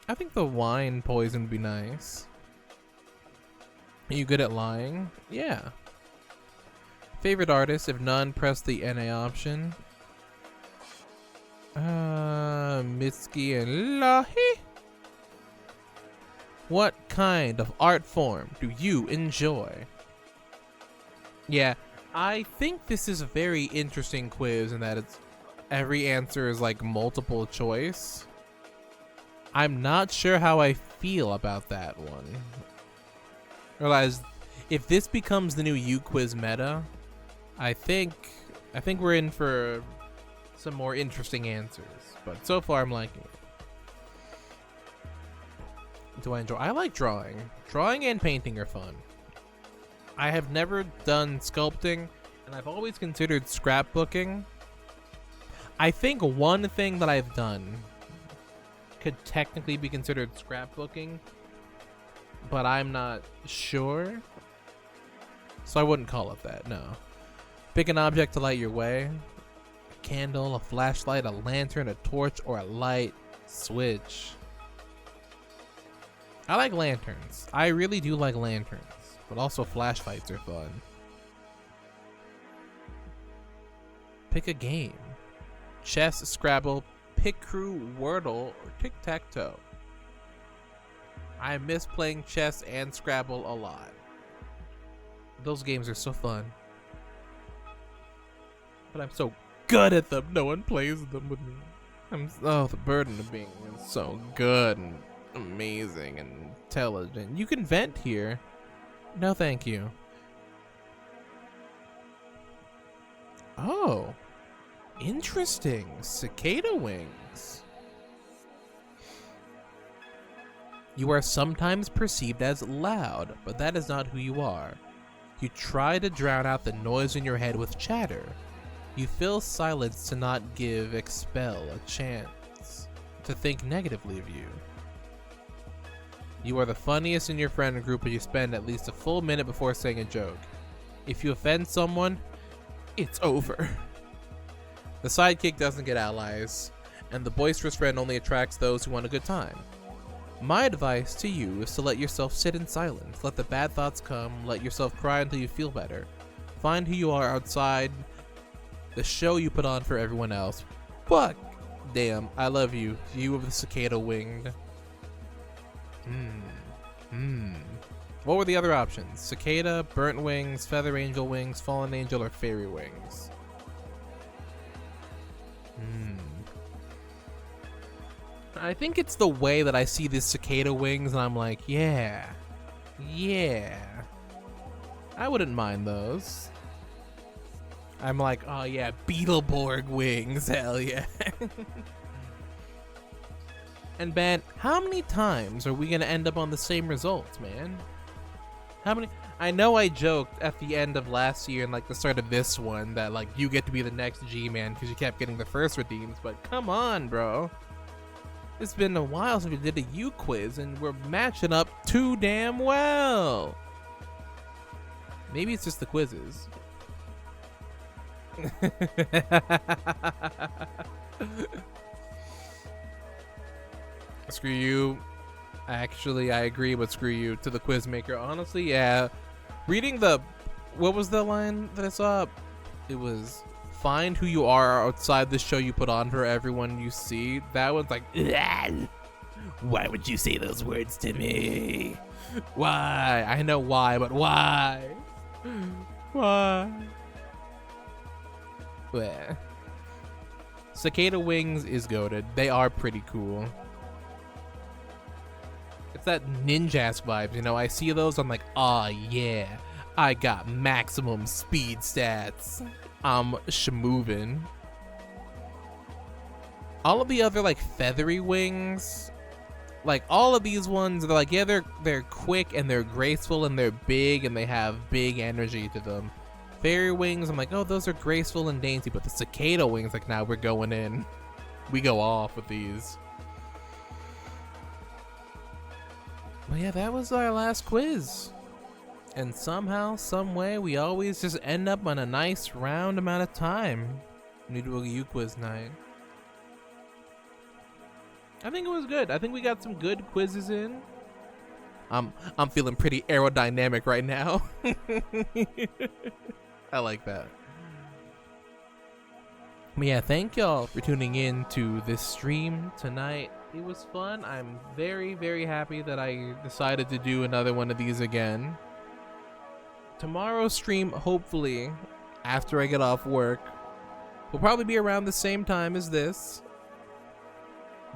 I think the wine poison would be nice. Are you good at lying? Yeah. Favorite artist? If none, press the NA option. Mitski and Lahi. What kind of art form do you enjoy? Yeah, I think this is a very interesting quiz in that it's every answer is like multiple choice. I'm not sure how I feel about that one. Realize if this becomes the new uquiz meta, I think we're in for some more interesting answers. But so far I'm liking it. Do I enjoy? I like drawing. Drawing and painting are fun. I have never done sculpting, and I've always considered scrapbooking. I think one thing that I've done could technically be considered scrapbooking, but I'm not sure. So I wouldn't call it that, no. Pick an object to light your way. A candle, a flashlight, a lantern, a torch, or a light switch. I like lanterns. I really do like lanterns, but also flashlights are fun. Pick a game. Chess, Scrabble, Pick Crew, Wordle, or Tic-Tac-Toe. I miss playing chess and Scrabble a lot. Those games are so fun. But I'm so good at them, no one plays them with me. The burden of being so good and amazing and intelligent. You can vent here. No thank you. Oh. Interesting. Cicada wings. You are sometimes perceived as loud, but that is not who you are. You try to drown out the noise in your head with chatter. You fill silence to not give expel a chance to think negatively of you. You are the funniest in your friend group, but you spend at least a full minute before saying a joke. If you offend someone, it's over. The sidekick doesn't get allies, and the boisterous friend only attracts those who want a good time. My advice to you is to let yourself sit in silence. Let the bad thoughts come. Let yourself cry until you feel better. Find who you are outside the show you put on for everyone else. Fuck! Damn, I love you. You of the cicada winged. What were the other options? Cicada, burnt wings, feather angel wings, fallen angel, or fairy wings? I think it's the way that I see these cicada wings and I'm like, yeah. I wouldn't mind those. I'm like, oh yeah, Beetleborg wings, hell yeah. And Ben, how many times are we gonna end up on the same results, man? How many? I know I joked at the end of last year and like the start of this one that like you get to be the next G-Man because you kept getting the first redeems, but come on, bro. It's been a while since we did a uquiz and we're matching up too damn well. Maybe it's just the quizzes. Screw you. Actually, I agree, but screw you to the quiz maker. Honestly, yeah. Reading what was the line that I saw? It was, find who you are outside the show you put on for everyone you see. That one's like, why would you say those words to me? Why? I know why, but why? Why? Bleh. Cicada wings is goated. They are pretty cool. It's that ninja-esque vibes, you know? I see those, I'm like, aw, yeah. I got maximum speed stats. I'm shmovin'. All of the other, like, feathery wings, like, all of these ones, they're like, yeah, they're quick, and they're graceful, and they're big, and they have big energy to them. Fairy wings, I'm like, oh, those are graceful and dainty, but the cicada wings, like, now we're going in. We go off with these. But yeah, that was our last quiz. And somehow, some way, we always just end up on a nice round amount of time. We do a uquiz night. I think it was good. I think we got some good quizzes in. I'm feeling pretty aerodynamic right now. I like that. But yeah, thank y'all for tuning in to this stream tonight. It was fun. I'm very, very happy that I decided to do another one of these again. Tomorrow's stream, hopefully, after I get off work, will probably be around the same time as this,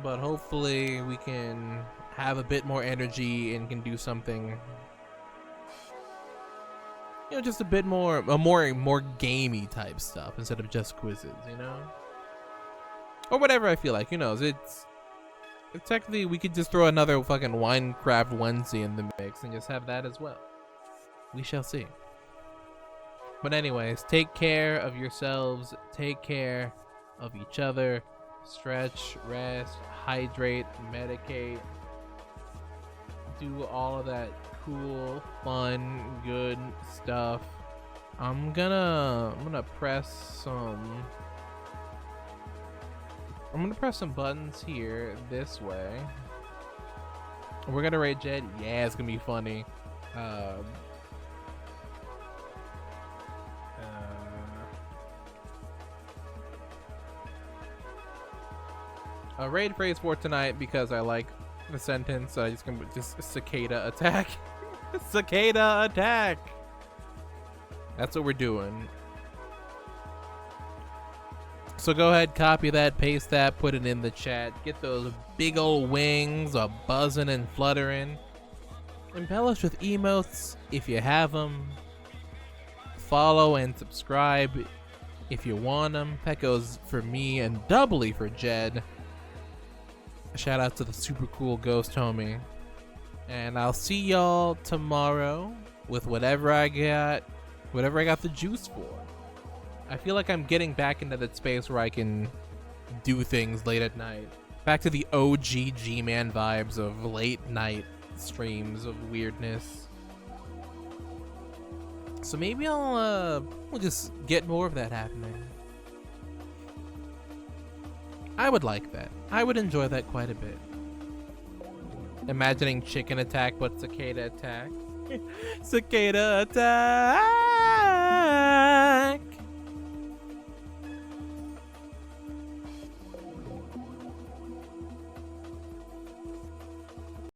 but hopefully we can have a bit more energy and can do something, you know, just a bit more, more gamey type stuff instead of just quizzes, you know, or whatever I feel like. Who knows? It's technically we could just throw another fucking Minecraft onesie in the mix and just have that as well. We shall see. But anyways, take care of yourselves, take care of each other, stretch, rest, hydrate, medicate, do all of that cool, fun, good stuff. I'm gonna press some buttons here this way. We're gonna raid Jed. Yeah, it's gonna be funny. A raid phrase for tonight, because I like the sentence, so I just gonna just cicada attack. Cicada attack. That's what we're doing. So go ahead, copy that, paste that, put it in the chat. Get those big old wings a buzzing and fluttering. Embellish with emotes if you have them. Follow and subscribe if you want them. That goes for me and doubly for Jed. Shout out to the super cool ghost homie. And I'll see y'all tomorrow with whatever I got the juice for. I feel like I'm getting back into that space where I can do things late at night. Back to the OG G-Man vibes of late night streams of weirdness. So maybe we'll just get more of that happening. I would like that. I would enjoy that quite a bit. Imagining chicken attack, but cicada attack. Cicada attack!